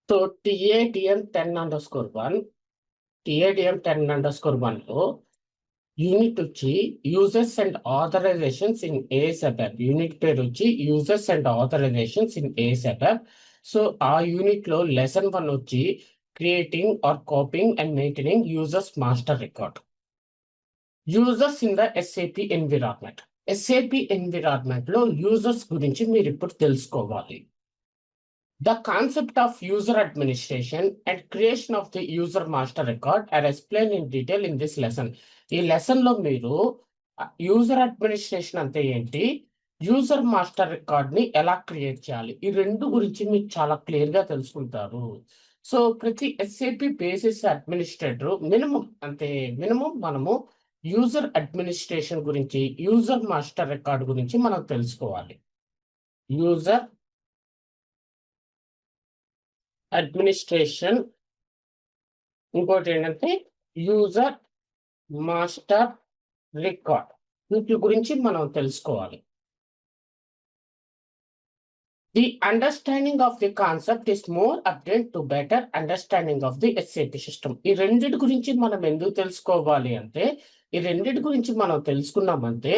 So TADM10_1 TADM10_1 లో unit వచ్చి users and authorisations in ASAP. Unit పేరు వచ్చి users and authorisations in ASAP. So ఆ unit లో లెసన్ 1 వచ్చి creating or copying and maintaining users master record. Users in the SAP environment. SAP environment లో users గురించి మీరు ఇప్పుడు తెలుసుకోవాలి. The concept of user administration and creation of the user master record are explained in detail in this lesson. ఈ lesson లో మీరు user administration అంటే ఏంటి, యూజర్ మాస్టర్ రికార్డ్ ని ఎలా క్రియేట్ చేయాలి, ఈ రెండు గురించి మీరు చాలా క్లియర్ గా తెలుసుకుంటారు. సో ప్రతి SAP బేసిస్ అడ్మినిస్ట్రేటర్ మినిమం మనము యూజర్ అడ్మినిస్ట్రేషన్ గురించి, యూజర్ మాస్టర్ రికార్డ్ గురించి మనం తెలుసుకోవాలి. యూజర్ అడ్మినిస్ట్రేషన్, ఇంకోటి ఏంటంటే యూజర్ మాస్టర్ రికార్డ్, వీటి గురించి మనం తెలుసుకోవాలి. The understanding of the concept is more update to better understanding of the SAP system. ఈ రెండిటి గురించి మనం ఎందుకు తెలుసుకోవాలి అంటే, ఈ రెండిటి గురించి మనం తెలుసుకున్నామంటే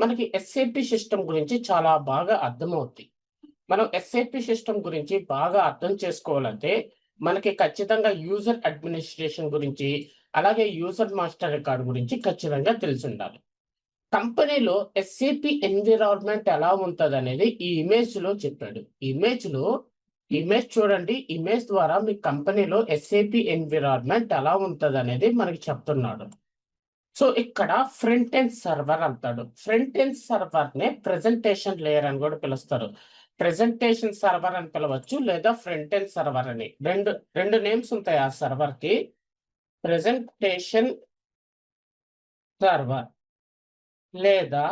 మనకి SAP సిస్టమ్ గురించి చాలా బాగా అర్థమవుతుంది. మనం SAP సిస్టమ్ గురించి బాగా అర్థం చేసుకోవాలంటే మనకి ఖచ్చితంగా యూజర్ అడ్మినిస్ట్రేషన్ గురించి, అలాగే యూజర్ మాస్టర్ రికార్డ్ గురించి ఖచ్చితంగా తెలిసి ఉండాలి. కంపెనీలో SAP ఎన్విరాన్మెంట్ ఎలా ఉంటుంది అనేది ఈ ఇమేజ్ లో చెప్పాడు. ఇమేజ్ చూడండి. ఇమేజ్ ద్వారా మీ కంపెనీలో SAP ఎన్విరాన్మెంట్ ఎలా ఉంటుంది అనేది మనకి చెప్తున్నాడు. సో ఇక్కడ ఫ్రంట్ ఎండ్ సర్వర్ అంటాడు. ఫ్రంట్ ఎండ్ సర్వర్ నే ప్రెజెంటేషన్ లేయర్ అని కూడా పిలుస్తారు. ప్రెజెంటేషన్ సర్వర్ అని పిలవచ్చు, లేదా ఫ్రంట్ ఎండ్ సర్వర్ అని. రెండు నేమ్స్ ఉంటాయి ఆ సర్వర్ కి. ప్రెజెంటేషన్ సర్వర్ లేదా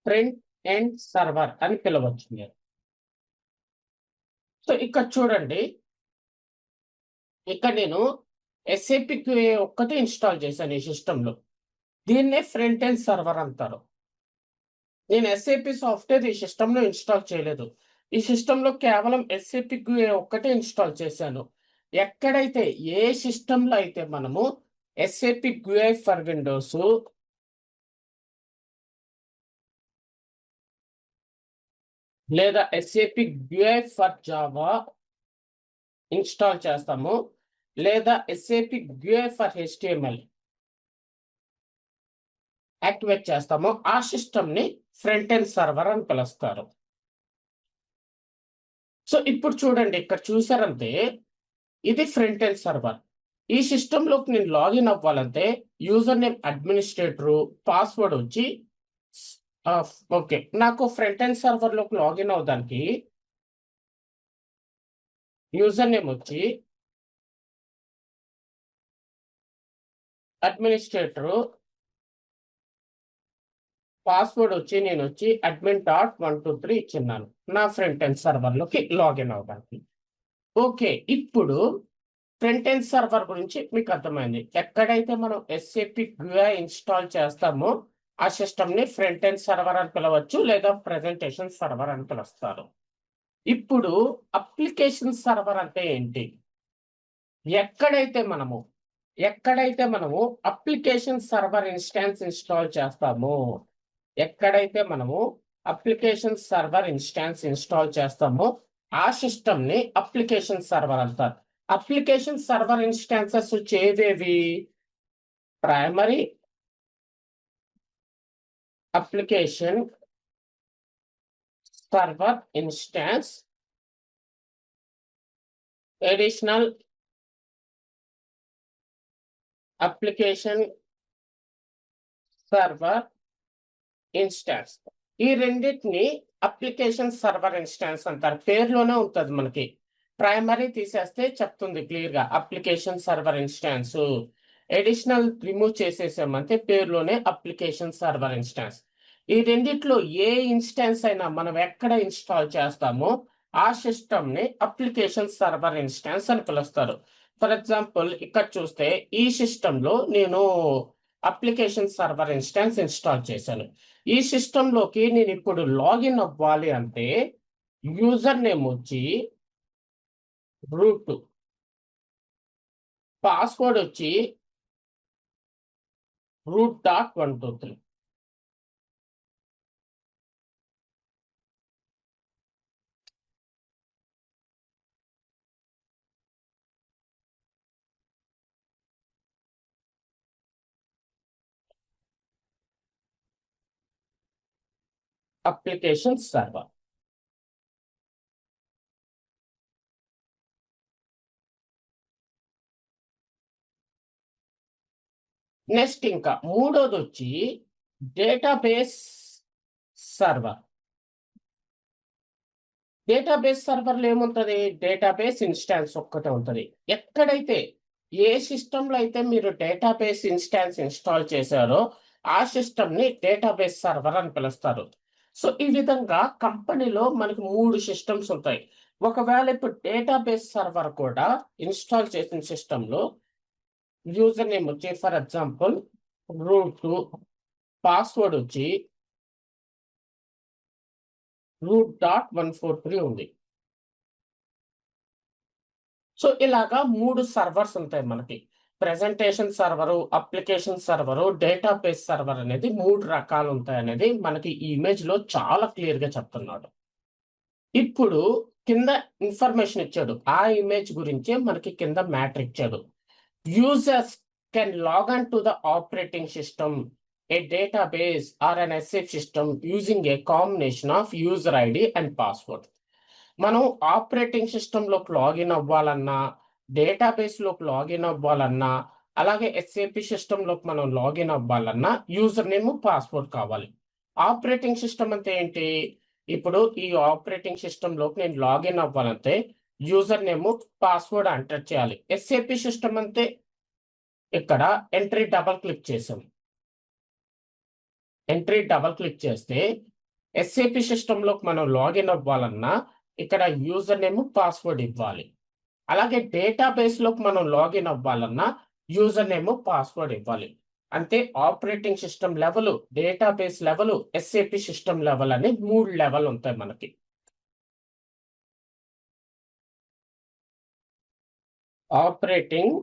ఫ్రంట్ ఎండ్ సర్వర్ అని పిలవచ్చు మీరు. సో ఇక్కడ చూడండి, ఇక్కడ నేను SAP QA ఒక్కటే ఇన్స్టాల్ చేశాను ఈ సిస్టంలో. దీన్నే ఫ్రంట్ ఎండ్ సర్వర్ అంటారు. నేను SAP సాఫ్ట్వేర్ ఈ సిస్టంలో ఇన్స్టాల్ చేయలేదు. ఈ సిస్టంలో కేవలం SAP QA ఒక్కటే ఇన్స్టాల్ చేశాను. ఎక్కడైతే ఏ సిస్టంలో అయితే మనము SAP QA ఫర్ విండోస్ లేదా SAP QA for Java install చేస్తాము, లేదా SAP QA for HTML activate చేస్తామో ఆ సిస్టమ్ ని ఫ్రంట్ ఎండ్ సర్వర్ అని పిలుస్తారు. సో ఇప్పుడు చూడండి, ఇక్కడ చూసారంటే ఇది ఫ్రంట్ ఎండ్ సర్వర్. ఈ సిస్టంలోకి నేను లాగిన్ అవ్వాలంటే యూజర్ నేమ్ అడ్మినిస్ట్రేటరు, పాస్వర్డ్ వచ్చి ఓకే. నాకు ఫ్రంట్ ఎండ్ సర్వర్ లోకి లాగిన్ అవడానికి యూజర్ నేమ్ వచ్చి అడ్మినిస్ట్రేటరు, పాస్వర్డ్ వచ్చి నేను admin.123 ఇచ్చిన్నాను నా ఫ్రంట్ ఎండ్ సర్వర్ లోకి లాగిన్ అవ్వడానికి. ఓకే, ఇప్పుడు ఫ్రంట్ ఎండ్ సర్వర్ గురించి మీకు అర్థమైంది. ఎక్కడైతే మనం SAP QA ఇన్స్టాల్ చేస్తామో ఆ సిస్టమ్ ని ఫ్రంట్ ఎండ్ సర్వర్ అని పిలవచ్చు, లేదా ప్రెజెంటేషన్ సర్వర్ అని పిలుస్తారు. ఇప్పుడు అప్లికేషన్ సర్వర్ అంటే ఏంటి? ఎక్కడైతే మనము అప్లికేషన్ సర్వర్ ఇన్స్టాన్స్ ఇన్స్టాల్ చేస్తామో, ఆ సిస్టమ్ ని అప్లికేషన్ సర్వర్ అంటారు. అప్లికేషన్ సర్వర్ ఇన్స్టాన్సెస్ ఏవేవి? Primary application server instance, additional application server instance. ఈ రెండింటిని అప్లికేషన్ సర్వర్ ఇన్స్టాన్స్ అంటారు. పేరులోనే ఉంటుంది మనకి. ప్రైమరీ తీసేస్తే చెప్తుంది క్లియర్ గా application server instance. Additional remove చేసేసామంటే పేరులోనే అప్లికేషన్ సర్వర్ ఇన్స్టాన్స్. ఈ రెండిట్లో ఏ ఇన్స్టాన్స్ అయినా మనం ఎక్కడ ఇన్స్టాల్ చేస్తామో ఆ సిస్టమ్ ని అప్లికేషన్ సర్వర్ ఇన్స్టాన్స్ అని పిలుస్తారు. ఫర్ ఎగ్జాంపుల్ ఇక్కడ చూస్తే ఈ సిస్టమ్ లో నేను అప్లికేషన్ సర్వర్ ఇన్స్టాన్స్ ఇన్స్టాల్ చేశాను. ఈ సిస్టమ్ లోకి నేను ఇప్పుడు లాగిన్ అవ్వాలి అంటే యూజర్ నేమ్ వచ్చి రూట్, పాస్వర్డ్ వచ్చి root.123. Application server. నెక్స్ట్ ఇంకా మూడోది వచ్చి డేటాబేస్ సర్వర్. డేటాబేస్ సర్వర్లో ఏముంటది? డేటాబేస్ ఇన్స్టాన్స్ ఒక్కటే ఉంటది. ఎక్కడైతే ఏ సిస్టంలో అయితే మీరు డేటాబేస్ ఇన్స్టాన్స్ ఇన్స్టాల్ చేశారో ఆ సిస్టమ్ ని డేటాబేస్ సర్వర్ అని పిలుస్తారు. సో ఈ విధంగా కంపెనీలో మనకి 3 సిస్టమ్స్ ఉంటాయి. ఒకవేళ ఇప్పుడు డేటాబేస్ సర్వర్ కూడా ఇన్స్టాల్ చేసిన సిస్టంలో యూజర్ నేమ్ వచ్చి ఫర్ ఎగ్జాంపుల్ రూట్, పాస్వర్డ్ వచ్చి root.143 ఉంది. సో ఇలాగా 3 సర్వర్స్ ఉంటాయి మనకి. Presentation server, application server, database server అనేది 3 రకాలు ఉంటాయి అనేది మనకి ఈ ఇమేజ్ లో చాలా క్లియర్ గా చెప్తున్నాడు. ఇప్పుడు కింద ఇన్ఫర్మేషన్ ఇచ్చాడు. ఆ ఇమేజ్ గురించే మనకి కింద మ్యాటర్ ఇచ్చాడు. Users can log on to the operating system, a database or an SAP system using a combination of user ID and password. మనం ఆపరేటింగ్ సిస్టంలోకి లాగిన్ అవ్వాలన్నా, డేటాబేస్లోకి లాగిన్ అవ్వాలన్నా, అలాగే ఎస్ఏపి సిస్టంలోకి మనం లాగిన్ అవ్వాలన్నా యూజర్ నేమ్, పాస్వర్డ్ కావాలి. Operating system అంటే ఏంటి? ఇప్పుడు ఈ ఆపరేటింగ్ సిస్టంలోకి నేను లాగిన్ అవ్వాలంటే యూజర్ నేమ్, పాస్వర్డ్ ఎంటర్ చేయాలి. ఎస్ఏపి సిస్టమ్ అంటే ఇక్కడ ఎంట్రీ డబల్ క్లిక్ చేసాం. ఎంట్రీ డబల్ క్లిక్ చేస్తే ఎస్ఏపి సిస్టంలోకి మనం లాగిన్ అవ్వాలన్నా ఇక్కడ యూజర్ నేమ్, పాస్వర్డ్ ఇవ్వాలి. అలాగే డేటాబేస్లోకి మనం లాగిన్ అవ్వాలన్నా యూజర్ నేమ్, పాస్వర్డ్ ఇవ్వాలి. అంటే operating system level, database level, SAP system level అని 3 లెవెల్ ఉంటాయి మనకి. Operating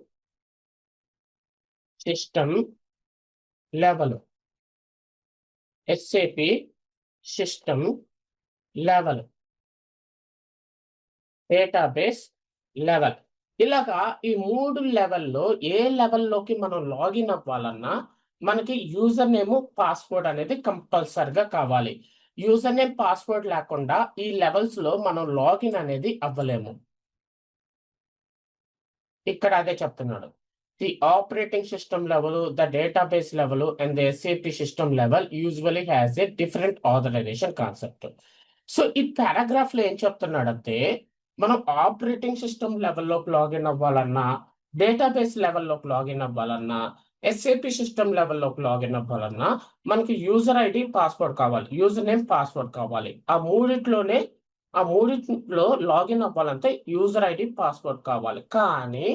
system level, SAP system level, database level. ఇలాగా ఈ 3 లెవెల్లో ఏ లెవెల్లోకి మనం లాగిన్ అవ్వాలన్నా మనకి యూజర్ నేమ్, పాస్వర్డ్ అనేది కంపల్సరిగా కావాలి. యూజర్ నేమ్, పాస్వర్డ్ లేకుండా ఈ లెవెల్స్ లో మనం లాగిన్ అనేది అవ్వలేము. ఇక్కడ అదే చెప్తున్నాడు. The operating system level, the database level and the SAP system level usually has a different authorisation concept. So ఈ పారాగ్రాఫ్ లో ఏం చెప్తున్నాడంటే మనం ఆపరేటింగ్ సిస్టమ్ లెవెల్లోకి లాగిన్ అవ్వాలన్నా, డేటాబేస్ లెవెల్లోకి లాగిన్ అవ్వాలన్నా, ఎస్ఏపి సిస్టమ్ లెవెల్లోకి లాగిన్ అవ్వాలన్నా మనకి యూజర్ ఐడి, పాస్వర్డ్ కావాలి. యూజర్ నేమ్, పాస్వర్డ్ కావాలి. ఆ మూడిట్లో లాగిన్ అవ్వాలంటే యూజర్ ఐడి, పాస్వర్డ్ కావాలి. కానీ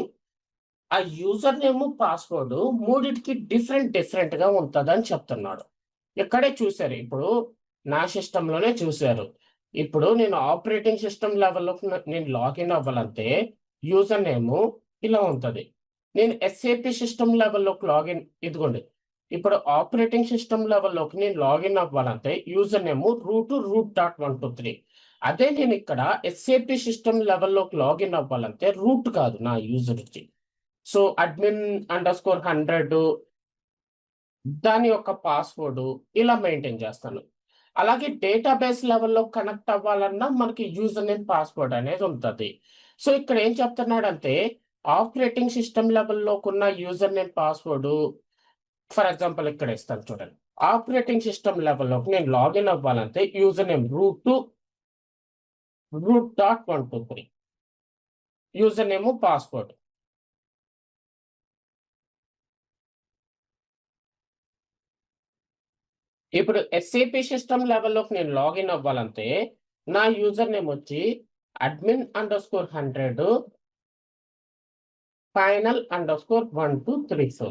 ఆ యూజర్ నేమ్, పాస్వర్డ్ మూడిటికి డిఫరెంట్ గా ఉంటుందని చెప్తున్నాడు. ఇక్కడే చూశారు. ఇప్పుడు నా సిస్టంలోనే చూశారు. ఇప్పుడు నేను ఆపరేటింగ్ సిస్టమ్ లెవెల్లోకి నేను లాగిన్ అవ్వాలంటే యూజర్ నేమ్ ఇలా ఉంటుంది. నేను ఎస్ఏపి సిస్టమ్ లెవెల్లోకి లాగిన్, ఇదిగోండి. ఇప్పుడు ఆపరేటింగ్ సిస్టమ్ లెవెల్లోకి నేను లాగిన్ అవ్వాలంటే యూజర్ నేమ్ root.123. అదే నేను ఇక్కడ ఎస్ఏపి సిస్టమ్ లెవెల్లోకి లాగిన్ అవ్వాలంటే రూట్ కాదు నా యూజర్ వచ్చి. సో admin_100 దాని యొక్క పాస్వర్డ్ ఇలా మెయింటైన్ చేస్తాను. అలాగే డేటాబేస్ లెవెల్లో కనెక్ట్ అవ్వాలన్నా మనకి యూజర్ నేమ్, పాస్వర్డ్ అనేది ఉంటుంది. సో ఇక్కడ ఏం చెప్తున్నాడంటే ఆపరేటింగ్ సిస్టమ్ లెవెల్లోకి ఉన్న user name, password for example ఇక్కడ ఇస్తాను చూడండి. ఆపరేటింగ్ సిస్టమ్ లెవెల్లోకి నేను లాగిన్ అవ్వాలంటే user name root.123, user name, password. ఇప్పుడు ఎస్ఏపి సిస్టమ్ లెవెల్లోకి నేను లాగిన్ అవ్వాలంటే నా యూజర్ నేమ్ వచ్చి admin_100 final_1234.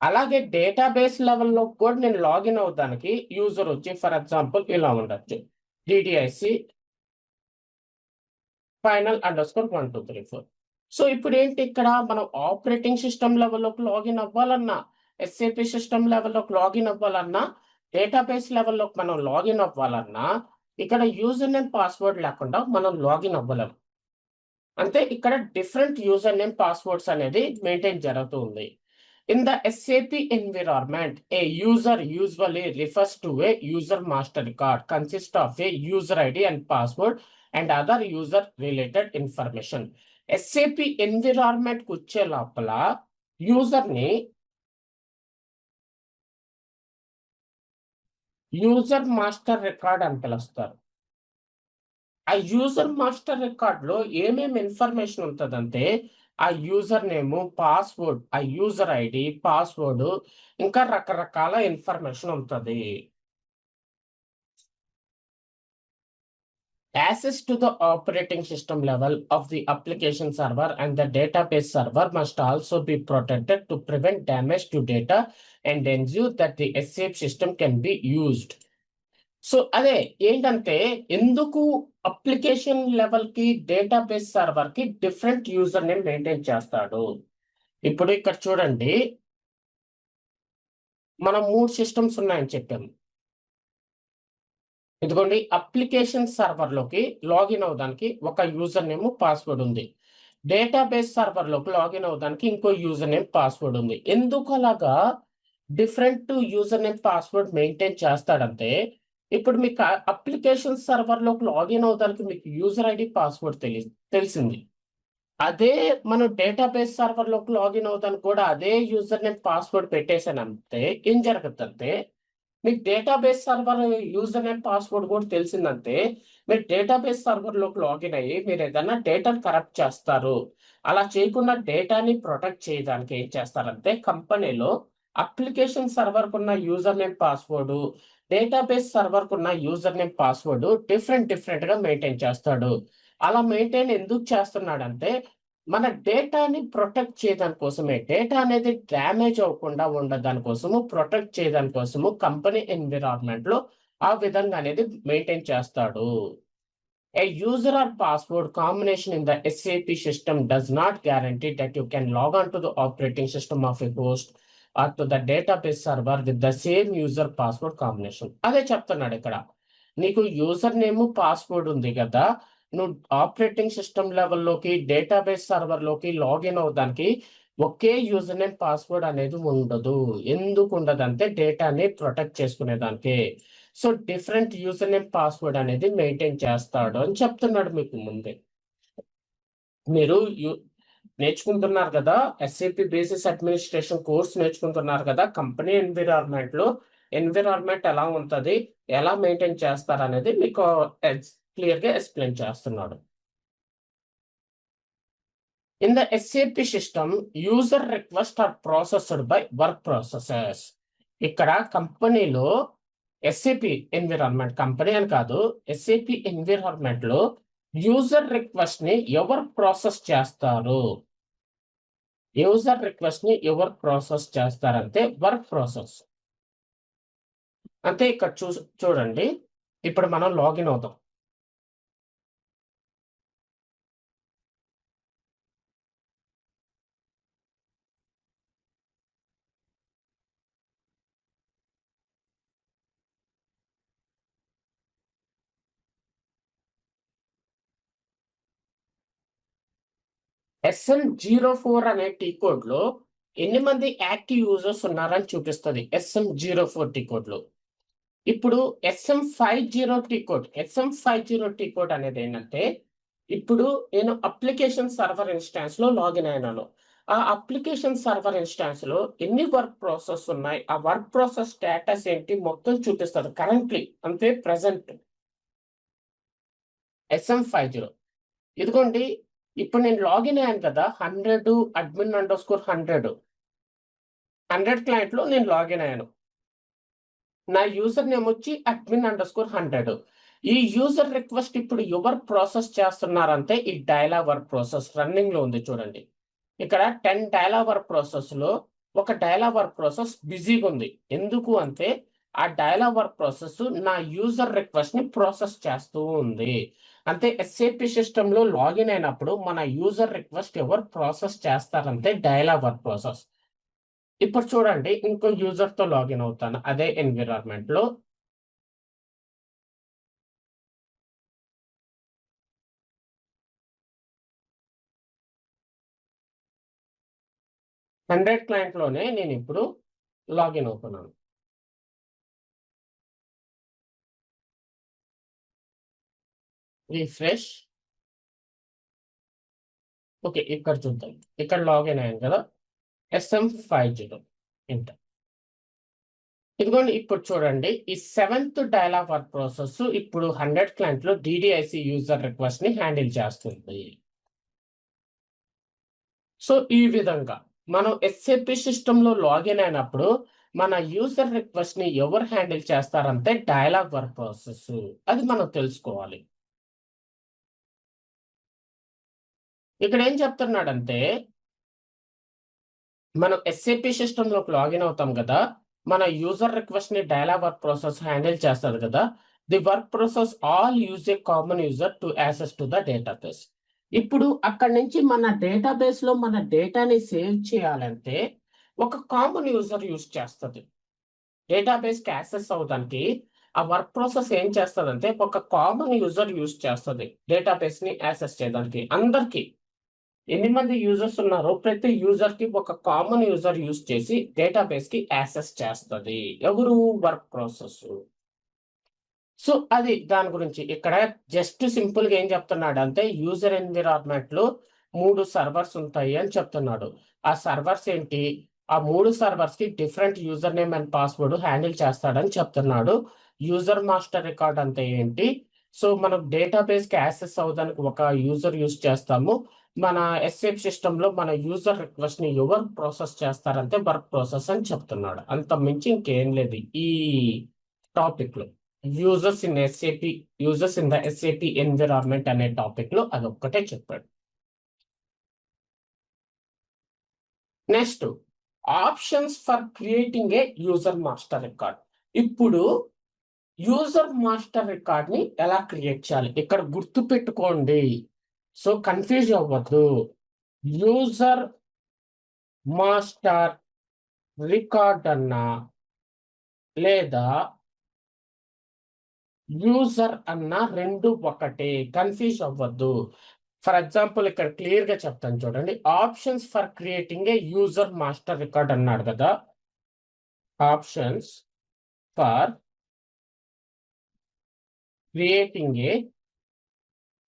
అలాగే డేటాబేస్ లెవెల్లో కూడా నేను లాగిన్ అవడానికి యూజర్ వచ్చి ఫర్ ఎగ్జాంపుల్ ఇలా ఉండొచ్చు. DDIC final underscore 1 2 3 4. సో ఇప్పుడు ఏంటి ఇక్కడ మనం ఆపరేటింగ్ సిస్టమ్ లెవెల్లోకి లాగిన్ అవ్వాలన్నా, ఎస్ఏపి సిస్టమ్ లెవెల్లోకి లాగిన్ అవ్వాలన్నా, డేటాబేస్ లెవెల్లోకి మనం లాగిన్ అవ్వాలన్నా, ఇక్కడ యూజర్ నేమ్ పాస్వర్డ్ లేకుండా మనం లాగిన్ అవ్వలేం. అంటే ఇక్కడ డిఫరెంట్ యూజర్ నేమ్ పాస్వర్డ్స్ అనేది మెయింటైన్ జరుగుతుంది. In the SAP environment, a user usually refers to a user master record consists of a user ID and password and other user related information. SAP environment కుచ్చే లోపల user ని user master record అని పిలుస్తారు. ఆ user master record లో ఏమేమి information ఉంటుందంటే ఆ user name, password, ఆ యూజర్ ఐడి, పాస్వర్డ్, ఇంకా రకరకాల ఇన్ఫర్మేషన్ ఉంటుంది. Access to the operating system level of the application server and the database server must also be protected to prevent damage to data and ensure that the SAP system can be used. So అదే ఏంటంటే ఎందుకు application level కి database server కి different user name maintain చేస్తాడు. ఇప్పుడు ఇక్కడ చూడండి, మనం 3 సిస్టమ్స్ ఉన్నాయని చెప్పాము. ఇదిగోండి, అప్లికేషన్ సర్వర్ లోకి లాగిన్ అవడానికి ఒక యూజర్ నేమ్ పాస్వర్డ్ ఉంది. డేటాబేస్ సర్వర్ లోకి లాగిన్ అవడానికి ఇంకో యూజర్ నేమ్ పాస్వర్డ్ ఉంది. ఎందుకు అలాగా different user name password maintain చేస్తాడంటే, ఇప్పుడు మీకు అప్లికేషన్ సర్వర్ లోకి లాగిన్ అవడానికి మీకు యూజర్ ఐడి పాస్వర్డ్ తెలిసింది. అదే మనం డేటాబేస్ సర్వర్ లోకి లాగిన్ అవడానికి కూడా అదే యూజర్ నేమ్ పాస్వర్డ్ పెట్టేసానంటే ఏం జరుగుతుందంటే, మీకు database server user name password కూడా తెలిసిందంటే మీరు డేటాబేస్ సర్వర్ లోకి లాగిన్ అయ్యి మీరు ఏదైనా డేటాను కరప్ట్ చేస్తారు. అలా చేయకుండా డేటాని ప్రొటెక్ట్ చేయడానికి ఏం చేస్తారంటే కంపెనీలో అప్లికేషన్ సర్వర్ కున్న user name password, database server కున్న యూజర్ నేమ్ పాస్వర్డ్ డిఫరెంట్ గా మెయింటైన్ చేస్తాడు. అలా మెయింటైన్ ఎందుకు చేస్తున్నాడంటే మన డేటాని ప్రొటెక్ట్ చేయడానికి కోసమే, డేటా అనేది డ్యామేజ్ అవ్వకుండా ఉండదాని కోసము, ప్రొటెక్ట్ చేయడానికి కోసము కంపెనీ ఎన్విరాన్మెంట్ లో ఆ విధంగా అనేది మెయింటైన్ చేస్తాడు. A user or password combination in the SAP system does not guarantee that you can log on to the operating system of a host or to the database server with the same user password combination. అదే చెప్తున్నాడు ఇక్కడ. నీకు user name password ఉంది కదా, నువ్వు operating system లెవెల్లోకి database సర్వర్లోకి login అవడానికి ఒకే user name password అనేది ఉండదు. ఎందుకు ఉండదంటే డేటాని ప్రొటెక్ట్ చేసుకునేదానికి. So different user name password అనేది మెయింటైన్ చేస్తాడు అని చెప్తున్నాడు మీకు ముందే. మీరు నేర్చుకుంటున్నారు కదా, ఎస్ఏపి బేసిస్ అడ్మినిస్ట్రేషన్ కోర్స్ నేర్చుకుంటున్నారు కదా, కంపెనీ ఎన్విరాన్మెంట్ లో ఎన్విరాన్మెంట్ ఎలా ఉంటుంది, ఎలా మెయింటైన్ చేస్తారు అనేది మీకు క్లియర్ గా ఎక్స్ప్లెయిన్ చేస్తున్నాడు. In the SAP system user request are processed by work processors. ఇక్కడ కంపెనీలో ఎస్ఏపి ఎన్విరాన్మెంట్, కంపెనీ అని కాదు, ఎస్ఏపి ఎన్విరాన్మెంట్ లో యూజర్ రిక్వెస్ట్ ని ఎవరు ప్రాసెస్ చేస్తారు? యూజర్ రిక్వెస్ట్ ని ఎవరు ప్రాసెస్ చేస్తారంటే వర్క్ ప్రాసెస్. అంటే ఇక్కడ చూడండి, ఇప్పుడు మనం లాగిన్ అవుతాం. SM04 అనే టీ కోడ్ లో ఎన్ని మంది యాక్టివ్ యూజర్స్ ఉన్నారని చూపిస్తుంది SM04 టీ కోడ్ లో. ఇప్పుడు SM50 టీ కోడ్ అనేది ఏంటంటే, ఇప్పుడు నేను అప్లికేషన్ సర్వర్ ఇన్స్టాన్స్ లో లాగిన్ అయినాను. ఆ అప్లికేషన్ సర్వర్ ఇన్స్టాన్స్ లో ఎన్ని వర్క్ ప్రాసెస్ ఉన్నాయి, ఆ వర్క్ ప్రాసెస్ స్టేటస్ ఏంటి మొత్తం చూపిస్తుంది కరెంట్లీ, అంటే ప్రెసెంట్. SM50 ఇదిగోండి, ఇప్పుడు నేను లాగిన్ అయ్యాను కదా, 100 admin_100 క్లయింట్ లో నేను లాగిన్ అయ్యాను. నా యూజర్ నేమ్ వచ్చి admin_100. ఈ యూజర్ రిక్వెస్ట్ ఇప్పుడు ఎవరు ప్రాసెస్ చేస్తున్నారంటే ఈ డైలాగ్ వర్క్ ప్రాసెస్ రన్నింగ్ లో ఉంది చూడండి. ఇక్కడ 10 డైలాగ్ వర్క్ ప్రాసెస్ లో ఒక డైలాగ్ వర్క్ ప్రాసెస్ బిజీగా ఉంది. ఎందుకు అంటే ఆ డైలాగ్ వర్క్ ప్రాసెస్ నా యూజర్ రిక్వెస్ట్ ని ప్రాసెస్ చేస్తూ ఉంది. అంటే ఎస్ఏపి సిస్టమ్ లో లాగిన్ అయినప్పుడు మన యూజర్ రిక్వెస్ట్ ఎవరు ప్రాసెస్ చేస్తారంటే డైలాగ్ వర్క్ ప్రాసెస్. ఇప్పుడు చూడండి, ఇంకో యూజర్ తో లాగిన్ అవుతాను అదే ఎన్విరాన్మెంట్ లో. హండ్రెడ్ క్లయింట్ లోనే నేను ఇప్పుడు లాగిన్ అవుతున్నాను. రిఫ్రెష్. ఓకే, ఇక్కడ చూద్దాం. ఇక్కడ లాగిన్ అయ్యాను కదా, SM50 ఎంటర్. ఇదిగోండి, ఇప్పుడు చూడండి ఈ 7th డైలాగ్ వర్క్ ప్రాసెస్ ఇప్పుడు 100 క్లయింట్ లో DDIC యూజర్ రిక్వెస్ట్ ని హ్యాండిల్ చేస్తుంది. సో ఈ విధంగా మనం ఎస్ఏపి సిస్టమ్ లో లాగిన్ అయినప్పుడు మన యూజర్ రిక్వెస్ట్ ని ఎవరు హ్యాండిల్ చేస్తారంటే డైలాగ్ వర్క్ ప్రాసెస్. అది మనం తెలుసుకోవాలి. ఇక్కడ ఏం చెప్తున్నాడంటే, మనం ఎస్ఏపి సిస్టమ్ లోకి లాగిన్ అవుతాం కదా, మన యూజర్ రిక్వెస్ట్ ని డైలాగ్ వర్క్ ప్రాసెస్ హ్యాండిల్ చేస్తుంది కదా. The work process all use a common user to access to the database. ఇప్పుడు అక్కడి నుంచి మన డేటాబేస్ లో మన డేటాని సేవ్ చేయాలంటే ఒక కామన్ యూజర్ యూజ్ చేస్తుంది. డేటాబేస్ కి యాక్సెస్ అవడానికి ఆ వర్క్ ప్రాసెస్ ఏం చేస్తుందంటే ఒక కామన్ యూజర్ యూజ్ చేస్తుంది డేటాబేస్ ని యాక్సెస్ చేయడానికి. అందరికి ఎన్ని మంది యూజర్స్ ఉన్నారో ప్రతి యూజర్ కి ఒక కామన్ యూజర్ యూజ్ చేసి డేటాబేస్ కి యాక్సెస్ చేస్తుంది. ఎవరు? Work process. సో అది దాని గురించి ఇక్కడ జస్ట్ సింపుల్ గా ఏం చెప్తున్నాడు అంటే యూజర్ ఎన్విరాన్మెంట్ లో 3 సర్వర్స్ ఉంటాయి అని చెప్తున్నాడు. ఆ సర్వర్స్ ఏంటి? ఆ 3 సర్వర్స్ కి different user name and password handle చేస్తాడని చెప్తున్నాడు. యూజర్ మాస్టర్ రికార్డ్ అంటే ఏంటి? సో మనం డేటాబేస్ కి యాక్సెస్ అవ్వడానికి ఒక యూజర్ యూజ్ చేస్తాము. మన ఎస్ఏపి సిస్టమ్ లో మన యూజర్ రిక్వెస్ట్ ని ఎవరు ప్రాసెస్ చేస్తారంటే వర్క్ ప్రాసెస్ అని చెప్తున్నాడు. అంత మించి ఇంకేం లేదు ఈ టాపిక్ లో. Users in the SAP environment అనే టాపిక్ లో అదొక్కటే చెప్పాడు. Next, options for creating a user master record. ఇప్పుడు యూజర్ మాస్టర్ రికార్డ్ ని ఎలా క్రియేట్ చేయాలి ఇక్కడ గుర్తు పెట్టుకోండి. సో కన్ఫ్యూజ్ అవ్వద్దు. యూజర్ మాస్టర్ రికార్డ్ అన్నా లేదా యూజర్ అన్న రెండు ఒకటే, కన్ఫ్యూజ్ అవ్వద్దు. ఫర్ ఎగ్జాంపుల్ ఇక్కడ క్లియర్ గా చెప్తాను చూడండి. Options for creating a user master record అన్నాడు కదా. Options for creating a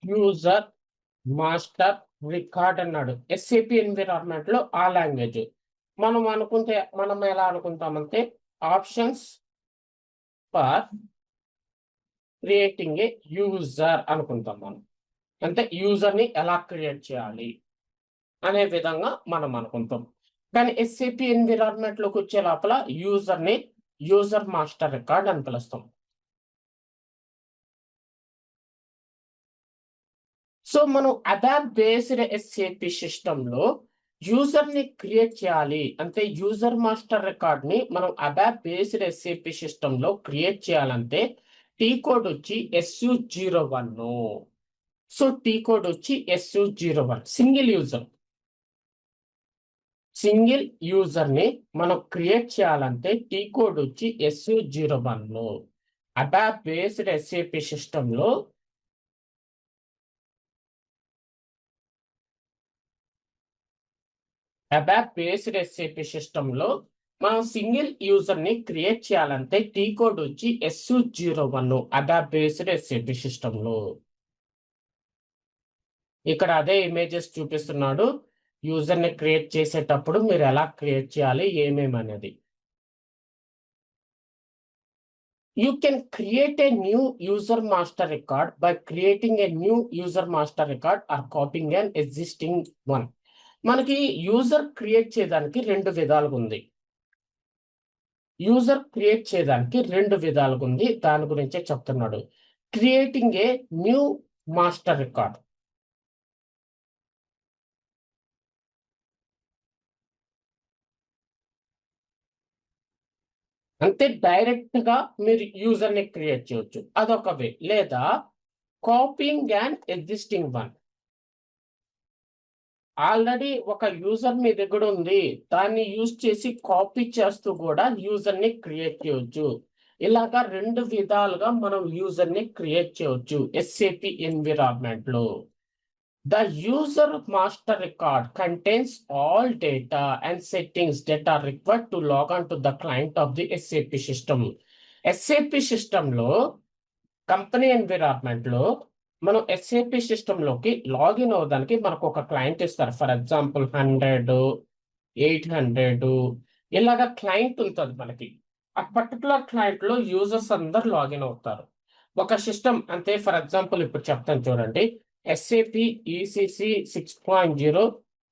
user master record అన్నాడు. ఎస్ఏపి ఎన్విరాన్మెంట్ లో ఆ లాంగ్వేజ్. మనం ఎలా అనుకుంటామంటే options for creating a user అనుకుంటాం మనం. అంటే యూజర్ ని ఎలా క్రియేట్ చేయాలి అనే విధంగా మనం అనుకుంటాం. కానీ ఎస్ఏపి ఎన్విరాన్మెంట్ లోకి వచ్చే లోపల యూజర్ ని యూజర్ మాస్టర్ రికార్డ్ అని పిలుస్తాం. సో మనం అడాప్ బేస్డ్ ఎస్ఏపి సిస్టమ్ లో యూజర్ ని క్రియేట్ చేయాలి అంటే యూజర్ మాస్టర్ రికార్డ్ ని మనం అడాప్ బేస్డ్ ఎస్ఏపి సిస్టమ్ లో క్రియేట్ చేయాలంటే టీ కోడ్ వచ్చి SU01. సో టీ కోడ్ వచ్చి SU01. సింగిల్ యూజర్ ని మనం క్రియేట్ చేయాలంటే టీ కోడ్ వచ్చి SU01. అడాప్ బేస్డ్ ఎస్ఏపి సిస్టమ్ లో అబాప్ బేస్డ్ ఎస్ఏపి సిస్టమ్ లో మనం సింగిల్ యూజర్ ని క్రియేట్ చేయాలంటే టీ కోడ్ వచ్చి SU01 అబాప్ బేస్డ్ ఎస్ఏపి సిస్టమ్ లో. ఇక్కడ అదే ఇమేజెస్ చూపిస్తున్నాడు. యూజర్ ని క్రియేట్ చేసేటప్పుడు మీరు ఎలా క్రియేట్ చేయాలి ఏమేమనేది. You can create a new user master record by creating a new user master record or copying an existing one. మనకి యూజర్ క్రియేట్ చేయడానికి రెండు విధాలుగా ఉంది. దాని గురించే చెప్తున్నాడు. Creating a new master record. అంటే డైరెక్ట్‌గా మీరు యూజర్‌ని క్రియేట్ చేయొచ్చు. అదొక వే. లేదా copying an existing one. Already ఒక యూజర్ మీ దగ్గర ఉంది. దాన్ని యూజ్ చేసి కాపీ చేస్తూ కూడా యూజర్‌ని క్రియేట్ చేయొచ్చు. ఇలాగా 2 విధాలుగా మనం యూజర్‌ని క్రియేట్ చేయొచ్చు SAP ఎన్విరాన్మెంట్‌లో. The user master record contains all data and settings that are required to log on to the client of the SAP system. SAP సిస్టమ్‌లో కంపెనీ ఎన్విరాన్మెంట్‌లో మనం ఎస్ఏపీ సిస్టమ్‌లోకి లాగిన్ అవ్వడానికి మనకు ఒక క్లయింట్ ఇస్తారు. ఫర్ ఎగ్జాంపుల్ 100, 800 ఇలాగ client ఉంటది మనకి. ఆ పర్టిక్యులర్ క్లయింట్‌లో యూజర్స్ అందరూ లాగిన్ అవుతారు. ఒక సిస్టమ్ అంటే ఫర్ ఎగ్జాంపుల్ ఇప్పుడు చెప్తాను చూడండి. ఎస్ఏపీ ఈసీసీ 6.0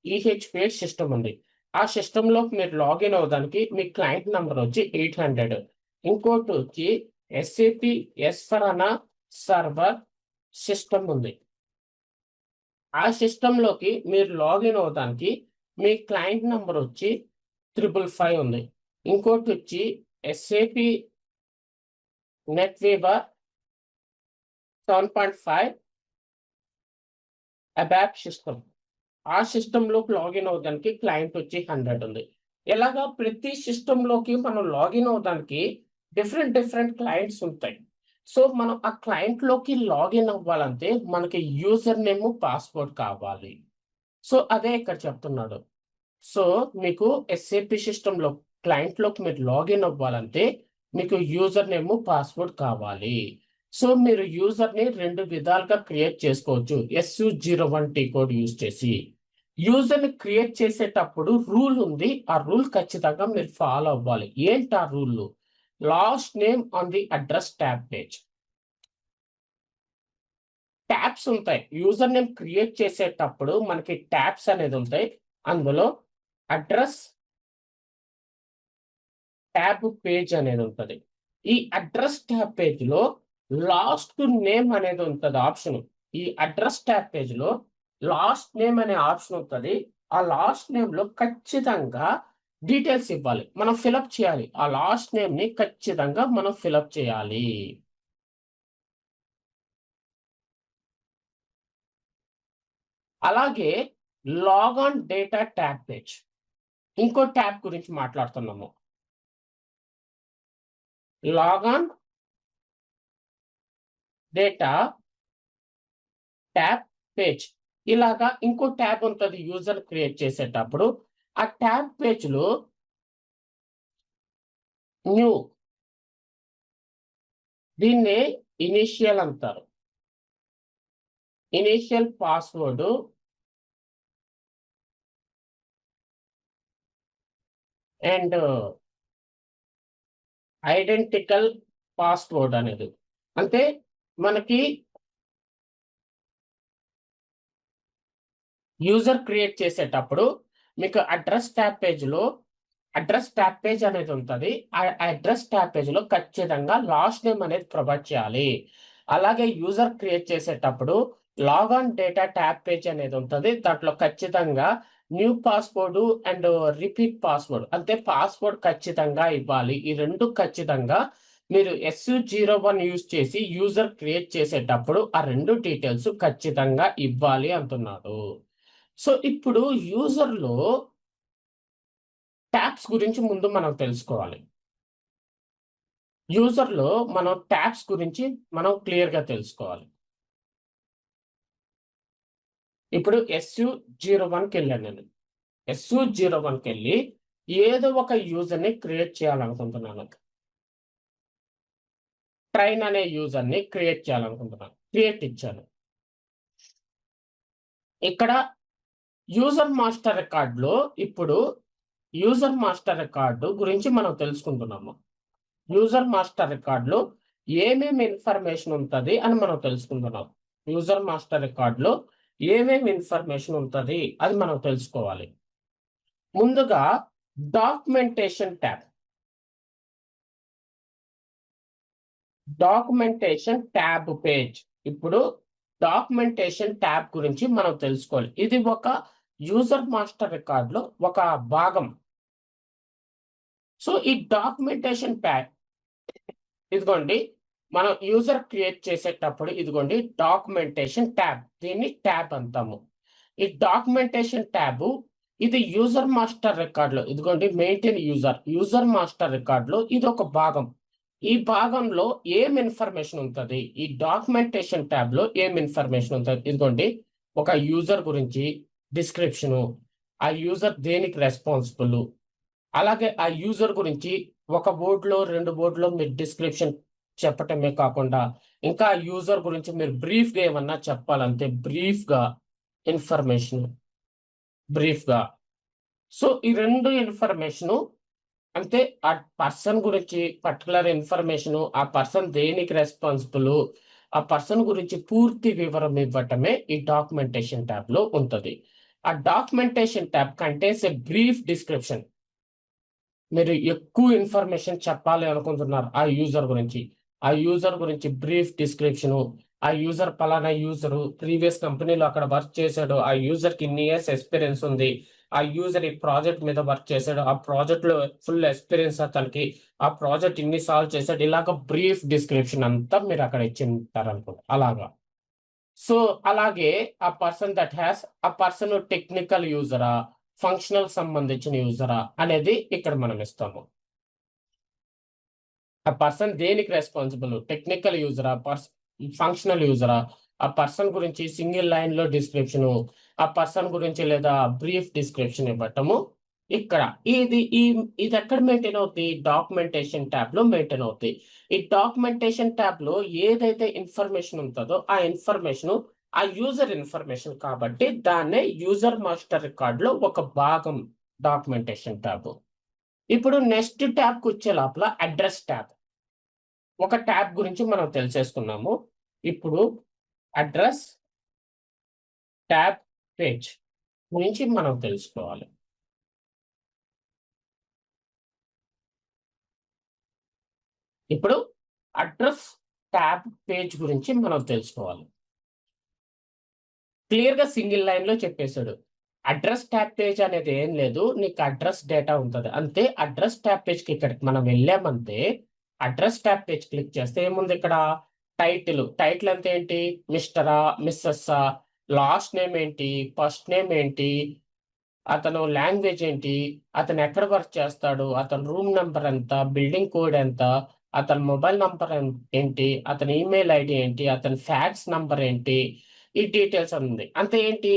ఈహెచ్‌పిఎస్ సిస్టమ్ ఉంది. ఆ సిస్టమ్‌లోకి మీరు లాగిన్ అవ్వడానికి మీ క్లయింట్ నంబర్ వచ్చి 800. ఇంకోటొచ్చి ఎస్ఏపీ ఎస్/4హనా సర్వర్ సిస్టమ్ ఉంది. ఆ సిస్టమ్‌లోకి మీరు లాగిన్ అవ్వడానికి మీ క్లయింట్ నంబర్ వచ్చి 555 ఉంది. ఇంకోటొచ్చి ఎస్ఏపీ నెట్‌వీవర్ 7.5 అబాప్ సిస్టమ్. ఆ సిస్టమ్‌లోకి లాగిన్ అవ్వడానికి క్లయింట్ వచ్చి 100 ఉంది. ఇలాగా ప్రతి సిస్టమ్‌లోకి మనం లాగిన్ అవ్వడానికి డిఫరెంట్ క్లయింట్స్ ఉంటాయి. సో, మనం ఆ క్లయింట్‌లోకి లాగిన్ అవ్వాలంటే మనకి యూజర్ నేము, పాస్‌వర్డ్ కావాలి. సో, అదే ఇక్కడ చెప్తున్నాడు. సో, మీకు ఎస్ఏపీ సిస్టమ్‌లో క్లయింట్‌లోకి మీరు లాగిన్ అవ్వాలంటే మీకు యూజర్ నేము, పాస్‌వర్డ్ కావాలి. సో, మీరు యూజర్‌ని 2 విధాలుగా క్రియేట్ చేసుకోవచ్చు. SU01T కోడ్ యూజ్ చేసి. యూజర్‌ని క్రియేట్ చేసేటప్పుడు రూల్ ఉంది. ఆ రూల్ ఖచ్చితంగా మీరు ఫాలో అవ్వాలి. ఏంటి ఆ rule? Last name on the address tab page. Tabs ఉంటాయి. యూజర్ నేమ్ క్రియేట్ చేసేటప్పుడు మనకి ట్యాబ్స్ అనేది ఉంటాయి. అందులో అడ్రెస్ ట్యాబ్ పేజ్ అనేది ఉంటది. ఈ అడ్రెస్ ట్యాబ్ పేజ్‌లో లాస్ట్ నేమ్ అనేది ఉంటది ఆప్షన్. ఈ అడ్రెస్ ట్యాబ్ పేజ్‌లో లాస్ట్ నేమ్ అనే ఆప్షన్ ఉంటది. ఆ లాస్ట్ నేమ్‌లో ఖచ్చితంగా డీటెయిల్స్ ఇవ్వాలి. మనం ఫిలప్ చేయాలి. ఆ లాస్ట్ నేమ్‌ని ఖచ్చితంగా మనం ఫిలప్ చేయాలి. అలాగే log on data tab page. ఇంకో ట్యాబ్ గురించి మాట్లాడుతున్నాము. Log on data tab page. ఇలాగా ఇంకో ట్యాబ్ ఉంటది యూజర్ క్రియేట్ చేసేటప్పుడు. ఆ ట్యాబ్ పేజ్‌లో న్యూ దీన్నే ఇనీషియల్ అంటారు. Initial password and identical password అనేది. అంటే మనకి యూజర్ క్రియేట్ చేసేటప్పుడు మీకు అడ్రెస్ ట్యాబ్ పేజ్ అనేది ఉంటది. ఆ అడ్రెస్ ట్యాబ్ పేజ్‌లో ఖచ్చితంగా లాస్ట్ నేమ్ అనేది ప్రొవైడ్ చేయాలి. అలాగే యూజర్ క్రియేట్ చేసేటప్పుడు log on data tab page అనేది ఉంటది. దాంట్లో ఖచ్చితంగా new password and repeat password అంటే పాస్‌వర్డ్ ఖచ్చితంగా ఇవ్వాలి. ఈ 2 ఖచ్చితంగా మీరు SU01 యూజ్ చేసి యూజర్ క్రియేట్ చేసేటప్పుడు ఆ 2 డీటెయిల్స్ ఖచ్చితంగా ఇవ్వాలి అంటున్నాడు. సో, ఇప్పుడు యూజర్‌లో ట్యాబ్స్ గురించి ముందు మనం తెలుసుకోవాలి. యూజర్‌లో మనం ట్యాబ్స్ గురించి మనం క్లియర్‌గా తెలుసుకోవాలి. ఇప్పుడు SU01కెళ్ళాను నేను. SU01కెళ్ళి ఏదో ఒక యూజర్‌ని క్రియేట్ చేయాలనుకుంటున్నాను. ట్రైన్ అనే యూజర్‌ని క్రియేట్ చేయాలనుకుంటున్నాను. క్రియేట్ ఇచ్చాను. ఇక్కడ యూజర్ మాస్టర్ రికార్డ్‌లో ఇప్పుడు యూజర్ మాస్టర్ రికార్డ్ గురించి మనం తెలుసుకుంటున్నాము. యూజర్ మాస్టర్ రికార్డ్‌లో ఏమేమి ఇన్ఫర్మేషన్ ఉంటది అని మనం తెలుసుకుంటున్నాం. యూజర్ మాస్టర్ రికార్డ్‌లో ఏమేమి ఇన్ఫర్మేషన్ ఉంటది అది మనం తెలుసుకోవాలి. ముందుగా documentation tab. Documentation tab page. ఇప్పుడు డాక్యుమెంటేషన్ ట్యాబ్ గురించి మనం తెలుసుకోవాలి. ఇది ఒక యూజర్ మాస్టర్ రికార్డ్‌లో ఒక భాగం. సో ఈ డాక్యుమెంటేషన్ ప్యాక్ ఇదిగోండి, మనం యూజర్ క్రియేట్ చేసేటప్పుడు ఇదిగోండి డాక్యుమెంటేషన్ ట్యాబ్, దీన్ని ట్యాబ్ అంటాము. ఈ డాక్యుమెంటేషన్ ట్యాబ్ ఇది యూజర్ మాస్టర్ రికార్డులో ఇదిగోండి మెయింటైన్ యూజర్ మాస్టర్ రికార్డులో ఇది ఒక భాగం. ఈ భాగంలో ఏం ఇన్ఫర్మేషన్ ఉంటుంది, ఈ డాక్యుమెంటేషన్ ట్యాబ్ లో ఏం ఇన్ఫర్మేషన్ ఉంటుంది, ఇదిగోండి ఒక యూజర్ గురించి డిస్క్రిప్షను, ఆ యూజర్ దేనికి రెస్పాన్సిబుల్, అలాగే ఆ యూజర్ గురించి ఒక బోర్డులో 2 బోర్డులో మీరు డిస్క్రిప్షన్ చెప్పటమే కాకుండా ఇంకా యూజర్ గురించి మీరు బ్రీఫ్గా ఏమన్నా చెప్పాలంటే బ్రీఫ్గా ఇన్ఫర్మేషన్ బ్రీఫ్గా. సో ఈ 2 ఇన్ఫర్మేషను అంటే ఆ పర్సన్ గురించి పర్టికులర్ ఇన్ఫర్మేషన్, ఆ పర్సన్ దేనికి రెస్పాన్సిబుల్, ఆ పర్సన్ గురించి పూర్తి వివరం ఇవ్వటమే ఈ డాక్యుమెంటేషన్ ట్యాబ్ లో ఉంటుంది. ఆ documentation tab contains a brief description. మీరు ఎక్కువ ఇన్ఫర్మేషన్ చెప్పాలి అనుకుంటున్నారు ఆ యూజర్ గురించి బ్రీఫ్ డిస్క్రిప్షన్, ఆ యూజర్ పలానా యూజర్ ప్రీవియస్ కంపెనీలో అక్కడ వర్క్ చేశాడు, ఆ యూజర్ కి ఇన్ని ఇయర్స్ ఎక్స్పీరియన్స్ ఉంది, ఆ యూజర్ ఈ ప్రాజెక్ట్ మీద వర్క్ చేశాడు, ఆ ప్రాజెక్ట్ లో ఫుల్ ఎక్స్పీరియన్స్ అతనికి, ఆ ప్రాజెక్ట్ ఇన్ని సాల్వ్ చేశాడు, ఇలాగ బ్రీఫ్ డిస్క్రిప్షన్ అంతా మీరు అక్కడ ఇచ్చింటారు అనుకోండి అలాగా. సో అలాగే ఆ పర్సన్ టెక్నికల్ యూజరా ఫంక్షనల్ సంబంధించిన యూజరా అనేది ఇక్కడ మనం ఇస్తాము. ఆ పర్సన్ దేనికి రెస్పాన్సిబుల్, టెక్నికల్ యూజరా ఫంక్షనల్ యూజరా, ఆ పర్సన్ గురించి సింగిల్ లైన్ లో డిస్క్రిప్షన్, ఆ పర్సన్ గురించి లేదా బ్రీఫ్ డిస్క్రిప్షన్ ఇవ్వటము ఇక్కడ. ఇది ఎక్కడ మెయింటైన్ అవుతుంది, డాక్యుమెంటేషన్ ట్యాబ్ లో మెయింటైన్ అవుతాయి. ఈ డాక్యుమెంటేషన్ ట్యాబ్ లో ఏదైతే ఇన్ఫర్మేషన్ ఉంటుందో ఆ ఇన్ఫర్మేషన్ ఆ యూజర్ ఇన్ఫర్మేషన్ కాబట్టి దాన్నే యూజర్ మాస్టర్ రికార్డ్ లో ఒక భాగం డాక్యుమెంటేషన్ ట్యాబ్. ఇప్పుడు నెక్స్ట్ ట్యాబ్ కు వచ్చే లోపల అడ్రస్ ట్యాబ్, ఒక ట్యాబ్ గురించి మనం తెలిసేసుకున్నాము. ఇప్పుడు అడ్రస్ ట్యాబ్ పేజ్ గురించి మనం తెలుసుకోవాలి. ఇప్పుడు అడ్రస్ ట్యాబ్ పేజ్ గురించి మనం తెలుసుకోవాలి. క్లియర్ గా సింగిల్ లైన్ లో చెప్పేశాడు. అడ్రస్ ట్యాబ్ పేజ్ అనేది ఏం లేదు, నీకు అడ్రస్ డేటా ఉంటుంది అంతే. అడ్రస్ ట్యాబ్ పేజ్ కి ఇక్కడికి మనం వెళ్ళామంటే అడ్రస్ ట్యాబ్ పేజ్ క్లిక్ చేస్తే ఏముంది ఇక్కడ, టైటిల్ అంటే ఏంటి, మిస్టరా మిస్సెస్సా, లాస్ట్ నేమ్ ఏంటి, ఫస్ట్ నేమ్ ఏంటి, అతను లాంగ్వేజ్ ఏంటి, అతను ఎక్కడ వర్క్ చేస్తాడు, అతని రూమ్ నెంబర్ ఎంత, బిల్డింగ్ కోడ్ ఎంత, అతని మొబైల్ నంబర్ ఏంటి, అతని ఈమెయిల్ ఐడి ఏంటి, అతని ఫ్యాక్స్ నంబర్ ఏంటి, ఈ డీటెయిల్స్ ఉంది. అంతే ఏంటి,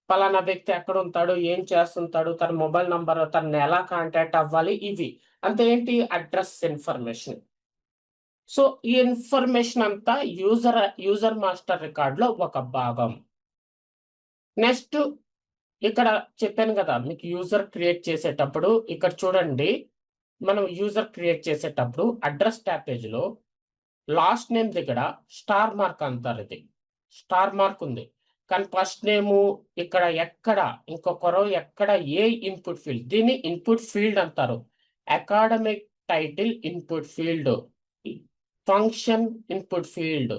పలానా వ్యక్తి ఎక్కడ ఉంటాడు, ఏం చేస్తుంటాడు, తన మొబైల్ నంబర్, తనని ఎలా కాంటాక్ట్ అవ్వాలి, ఇవి అంతే ఏంటి అడ్రస్ ఇన్ఫర్మేషన్. సో ఈ ఇన్ఫర్మేషన్ అంతా యూజర్ మాస్టర్ రికార్డ్ లో ఒక భాగం. నెక్స్ట్ ఇక్కడ చెప్పాను కదా మీకు యూజర్ క్రియేట్ చేసేటప్పుడు ఇక్కడ చూడండి, మనం యూజర్ క్రియేట్ చేసేటప్పుడు అడ్రస్ ట్యాబ్ పేజ్ లో లాస్ట్ నేమ్ దగ్గర స్టార్ మార్క్ అంటారు, ఇది స్టార్ మార్క్ ఉంది. కానీ ఫస్ట్ నేము ఎక్కడ ఇంకొకరు ఎక్కడ ఏ ఇన్పుట్ ఫీల్డ్, దీన్ని ఇన్పుట్ ఫీల్డ్ అంటారు. Academic title input field, function input field,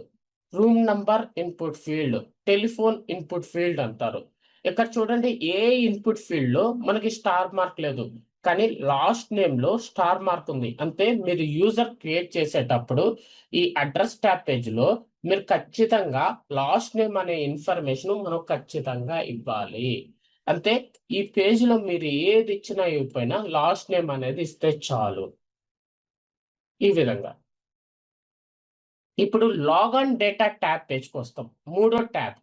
room number input field, telephone input field అంటారు. ఇక్కడ చూడండి ఏ ఇన్పుట్ ఫీల్డ్ లో మనకి స్టార్ మార్క్ లేదు, కానీ లాస్ట్ నేమ్ లో స్టార్ మార్క్ ఉంది. అంటే మీరు యూజర్ క్రియేట్ చేసేటప్పుడు ఈ అడ్రస్ ట్యాబ్ పేజ్ లో మీరు ఖచ్చితంగా లాస్ట్ నేమ్ అనే ఇన్ఫర్మేషన్ మనం ఖచ్చితంగా ఇవ్వాలి. అంటే ఈ పేజ్ లో మీరు ఏది ఇచ్చినా ఇవ్వకపోయినా లాస్ట్ నేమ్ అనేది ఇస్తే చాలు. ఈ విధంగా ఇప్పుడు లాగన్ డేటా ట్యాబ్ పేజ్కి వస్తాం, మూడో ట్యాబ్.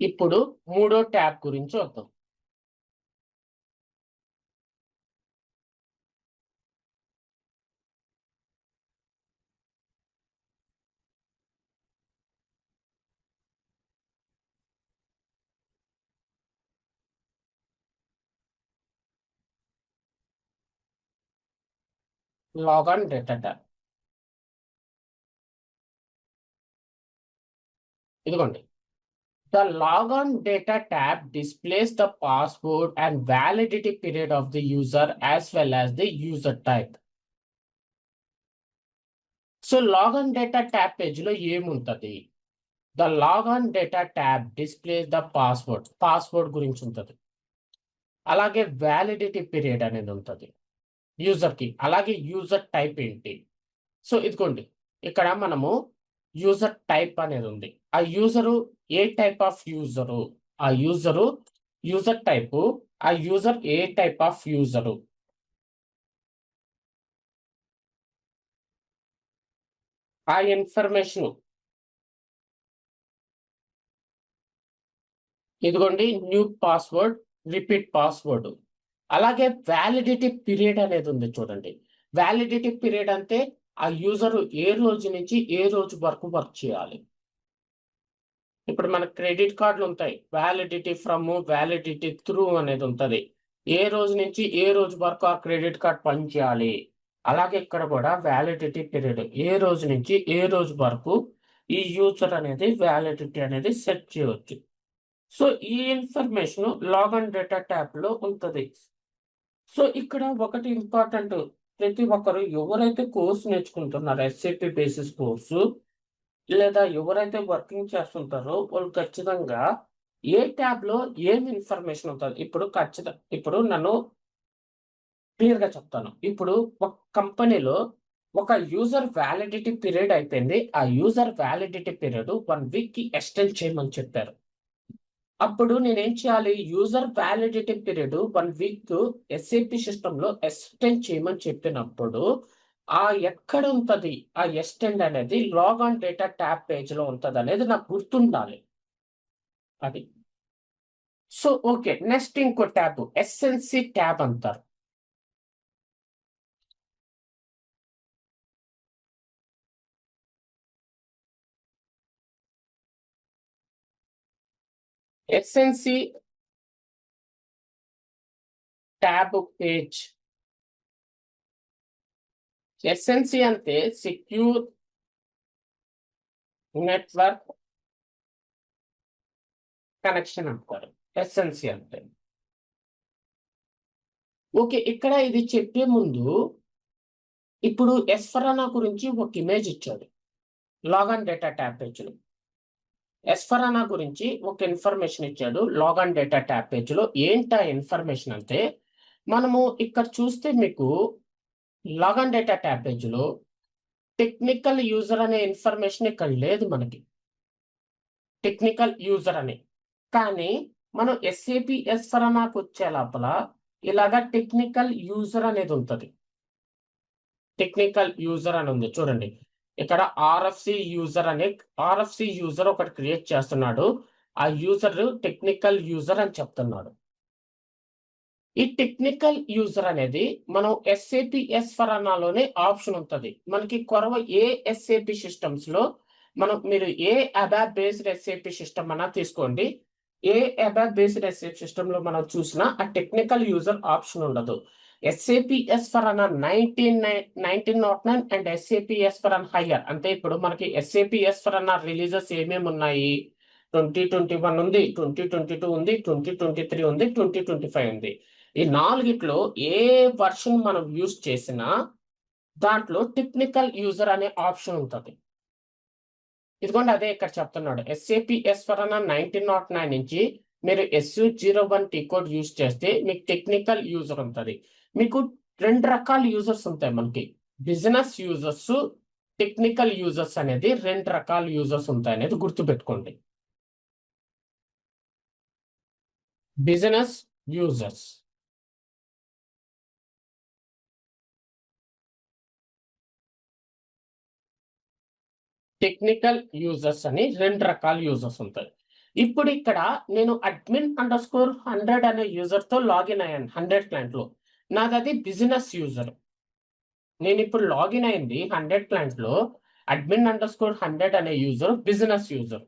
ఇప్పుడు మూడో ట్యాబ్ గురించి వద్దాం. లాగన్ డేటా ట్యాబ్ ఇదిగోండి. The logon data tab displays the password and validity period of the user as well as the user type. So logon data tab పేజ్లో ఏముంటుంది? The logon data tab displays the password గురించి ఉంటుంది. అలాగే validity period అనేది ఉంటుంది యూజర్కి. అలాగే user type ఏంటి? So ఇదిగోండి, ఇక్కడ మనము యూజర్ టైప్ అనేది ఉంది. ఆ user A type of user, ఆ యూజర్ టైపు, ఆ user A type of user, ఆ ఇన్ఫర్మేషన్ ఇదిగోండి, న్యూ పాస్వర్డ్, రిపీట్ పాస్వర్డ్. అలాగే వ్యాలిడిటీ పీరియడ్ అనేది ఉంది చూడండి. వ్యాలిడిటీ పీరియడ్ అంటే ఆ యూజర్ ఏ రోజు నుంచి ఏ రోజు వరకు వర్క్ చేయాలి. ఇప్పుడు మన క్రెడిట్ కార్డులు ఉంటాయి, వ్యాలిడిటీ ఫ్రమ్, వ్యాలిడిటీ త్రూ అనేది ఉంటుంది. ఏ రోజు నుంచి ఏ రోజు వరకు ఆ క్రెడిట్ కార్డ్ పనిచేయాలి. అలాగే ఇక్కడ కూడా వ్యాలిడిటీ పీరియడ్, ఏ రోజు నుంచి ఏ రోజు వరకు ఈ యూజర్ అనేది వ్యాలిడిటీ అనేది సెట్ చేయవచ్చు. సో ఈ ఇన్ఫర్మేషన్ లాగన్ డేటా ట్యాబ్ లో ఉంటుంది. సో ఇక్కడ ఒకటి ఇంపార్టెంట్, ప్రతి ఒక్కరు ఎవరైతే కోర్సు నేర్చుకుంటున్నారో ఎస్ఏపి బేసిస్ కోర్సు, లేదా ఎవరైతే వర్కింగ్ చేస్తుంటారో వాళ్ళు ఖచ్చితంగా ఏ ట్యాబ్ లో ఏం ఇన్ఫర్మేషన్ ఉంటుంది. ఇప్పుడు నన్ను క్లియర్ గా చెప్తాను. ఇప్పుడు ఒక కంపెనీలో ఒక యూజర్ వ్యాలిడిటీ పీరియడ్ అయిపోయింది. ఆ యూజర్ వ్యాలిడిటీ పీరియడ్ 1 వీక్ కి ఎక్స్టెండ్ చేయమని చెప్పారు. అప్పుడు నేనేం చేయాలి? User validity period 1 week SAP system లో ఎక్స్టెండ్ చేయమని చెప్పినప్పుడు ఎక్కడ ఉంటది ఆ ఎక్స్టెండ్ అనేది? Log on data tab page లో ఉంటది అనేది నాకు గుర్తుండాలి. అది సో ఓకే. నెక్స్ట్ ఇంకో ట్యాబ్ ఎస్ఎన్సి ట్యాబ్ అంటారు. SNC tab page. ఎస్ఎన్సి అంటే సెక్యూర్ నెట్వర్క్ కనెక్షన్ అంటారు ఎస్ఎన్సి అంటే. ఓకే, ఇక్కడ ఇది చెప్పే ముందు ఇప్పుడు ఎస్ఫరానా గురించి ఒక ఇమేజ్ ఇచ్చాడు లాగన్ డేటా ట్యాబ్ పేజ్లో. ఎస్ఫరానా గురించి ఒక ఇన్ఫర్మేషన్ ఇచ్చాడు లాగన్ డేటా ట్యాబ్ పేజ్లో. ఏంటా ఇన్ఫర్మేషన్ అంటే, మనము ఇక్కడ చూస్తే మీకు లాగన్ డేటా ట్యాబ్ పేజ్లో టెక్నికల్ యూజర్ అనే ఇన్ఫర్మేషన్ ఇక్కడ లేదు మనకి, టెక్నికల్ యూజర్ అని. కానీ మనం ఎస్ఏపి ఎస్ఫరానాకు వచ్చే లోపల ఇలాగా టెక్నికల్ యూజర్ అనేది ఉంటుంది. టెక్నికల్ యూజర్ అని ఉంది చూడండి. ఇక్కడ ఆర్ఎఫ్సి యూజర్ ఒకటి క్రియేట్ చేస్తున్నాడు. ఆ యూజర్ టెక్నికల్ యూజర్ అని చెప్తున్నాడు. ఈ టెక్నికల్ యూజర్ అనేది మనం ఎస్ఏపి ఎస్ఫరానాలోనే ఆప్షన్ ఉంటుంది మనకి. ఏ ఎస్ఏపి సిస్టమ్స్ లో మీరు ఏ అబాప్ బేస్డ్ ఎస్ఏపి సిస్టమ్ అన్నా తీసుకోండి, ఏ అబాప్ బేస్డ్ ఎస్ఏపి సిస్టమ్ లో మనం చూసినా ఆ టెక్నికల్ యూజర్ ఆప్షన్ ఉండదు. ఎస్ఏపి ఎస్ఫరానా 1909 అండ్ ఎస్ఏపి ఎస్ఫరానా హయ్యర్ అంటే ఇప్పుడు మనకి ఎస్ఏపి ఎస్ఫరానా రిలీజెస్ ఏమేమి ఉన్నాయి? 2021 ఉంది, 2022 ఉంది, 2023 ఉంది, 2025 ఉంది. ఈ నాలుగిట్లో ఏ వర్షన్ మనం యూజ్ చేసినా దాంట్లో టెక్నికల్ యూజర్ అనే ఆప్షన్ ఉంటుంది. ఇదిగోండి అదే ఇక్కడ చెప్తున్నాడు. ఎస్ఏపి ఎస్ఫరానా 1909 నుంచి మీరు SU01T కోడ్ యూజ్ చేస్తే మీకు టెక్నికల్ యూజర్ ఉంటుంది. మీకు 2 రకాల యూజర్స్ ఉంటాయి మనకి, బిజినెస్ యూజర్స్, టెక్నికల్ యూజర్స్ అనేది 2 రకాల యూజర్స్ ఉంటాయి అనేది గుర్తుపెట్టుకోండి. బిజినెస్ యూజర్స్, టెక్నికల్ యూజర్స్ అని 2 రకాల యూజర్స్ ఉంటాయి. ఇప్పుడు ఇక్కడ నేను admin_100 అనే యూజర్ తో లాగిన్ అయ్యాను 100 క్లయింట్ లో. నాది అది బిజినెస్ యూజర్. నేను ఇప్పుడు లాగిన్ అయింది 100 క్లయింట్ లో, admin_100 అనే యూజర్ బిజినెస్ యూజర్.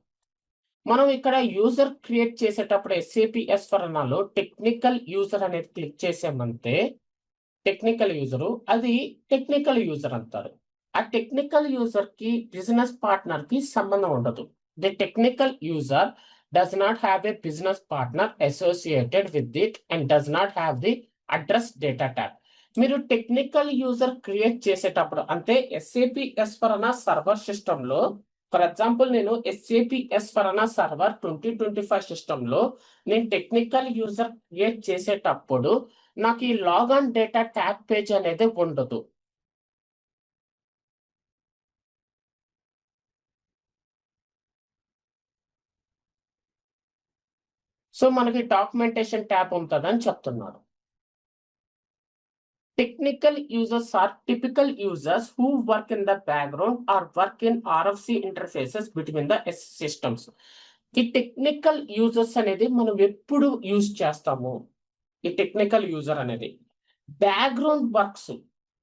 మనం ఇక్కడ యూజర్ క్రియేట్ చేసేటప్పుడు ఎస్ఏపి ఎస్ఫరానాలో టెక్నికల్ యూజర్ అనేది క్లిక్ చేసామంటే టెక్నికల్ యూజరు అది టెక్నికల్ యూజర్ అంటారు. ఆ టెక్నికల్ యూజర్ కి బిజినెస్ పార్ట్నర్ కి సంబంధం ఉండదు. The technical user does not have a business partner associated with it and does not have the address data tab. మీరు టెక్నికల్ యూజర్ క్రియేట్ చేసేటప్పుడు అంటే ఎస్ఏపి ఎస్ఫర్నా సర్వర్ సిస్టంలో ఫర్ ఎగ్జాంపుల్ నేను SAP ఎస్ఫర్నా server 2025 సిస్టంలో నేను టెక్నికల్ యూజర్ క్రియేట్ చేసేటప్పుడు నాకు ఈ లాగాన్ డేటా ట్యాగ్ పేజ్ అనేది ఉండదు. సో మనకి డాక్యుమెంటేషన్ ట్యాబ్ ఉంటుందని చెప్తున్నారు. Technical users are typical users who work in the background or work in RFC interfaces between the systems. ఈ టెక్నికల్ యూజర్స్ అనేది మనం ఎప్పుడు యూజ్ చేస్తాము? ఈ టెక్నికల్ యూజర్ అనేది బ్యాక్గ్రౌండ్ వర్క్స్,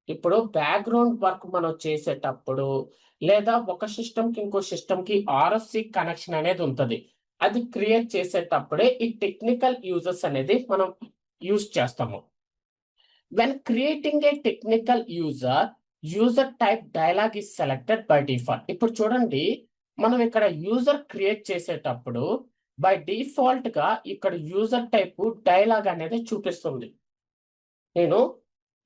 ఇప్పుడు బ్యాక్గ్రౌండ్ వర్క్ మనం చేసేటప్పుడు లేదా ఒక సిస్టమ్కి ఇంకో సిస్టమ్కి ఆర్ఎఫ్సి కనెక్షన్ అనేది ఉంటుంది. అది క్రియేట్ చేసేటప్పుడే ఈ టెక్నికల్ యూజర్స్ అనేది మనం యూజ్ చేస్తాము. When creating a technical user type dialog is selected by default. ఇప్పుడు చూడండి, మనం ఇక్కడ యూజర్ క్రియేట్ చేసేటప్పుడు బై డిఫాల్ట్ గా ఇక్కడ యూజర్ టైప్ డైలాగ్ అనేది చూపిస్తుంది. నేను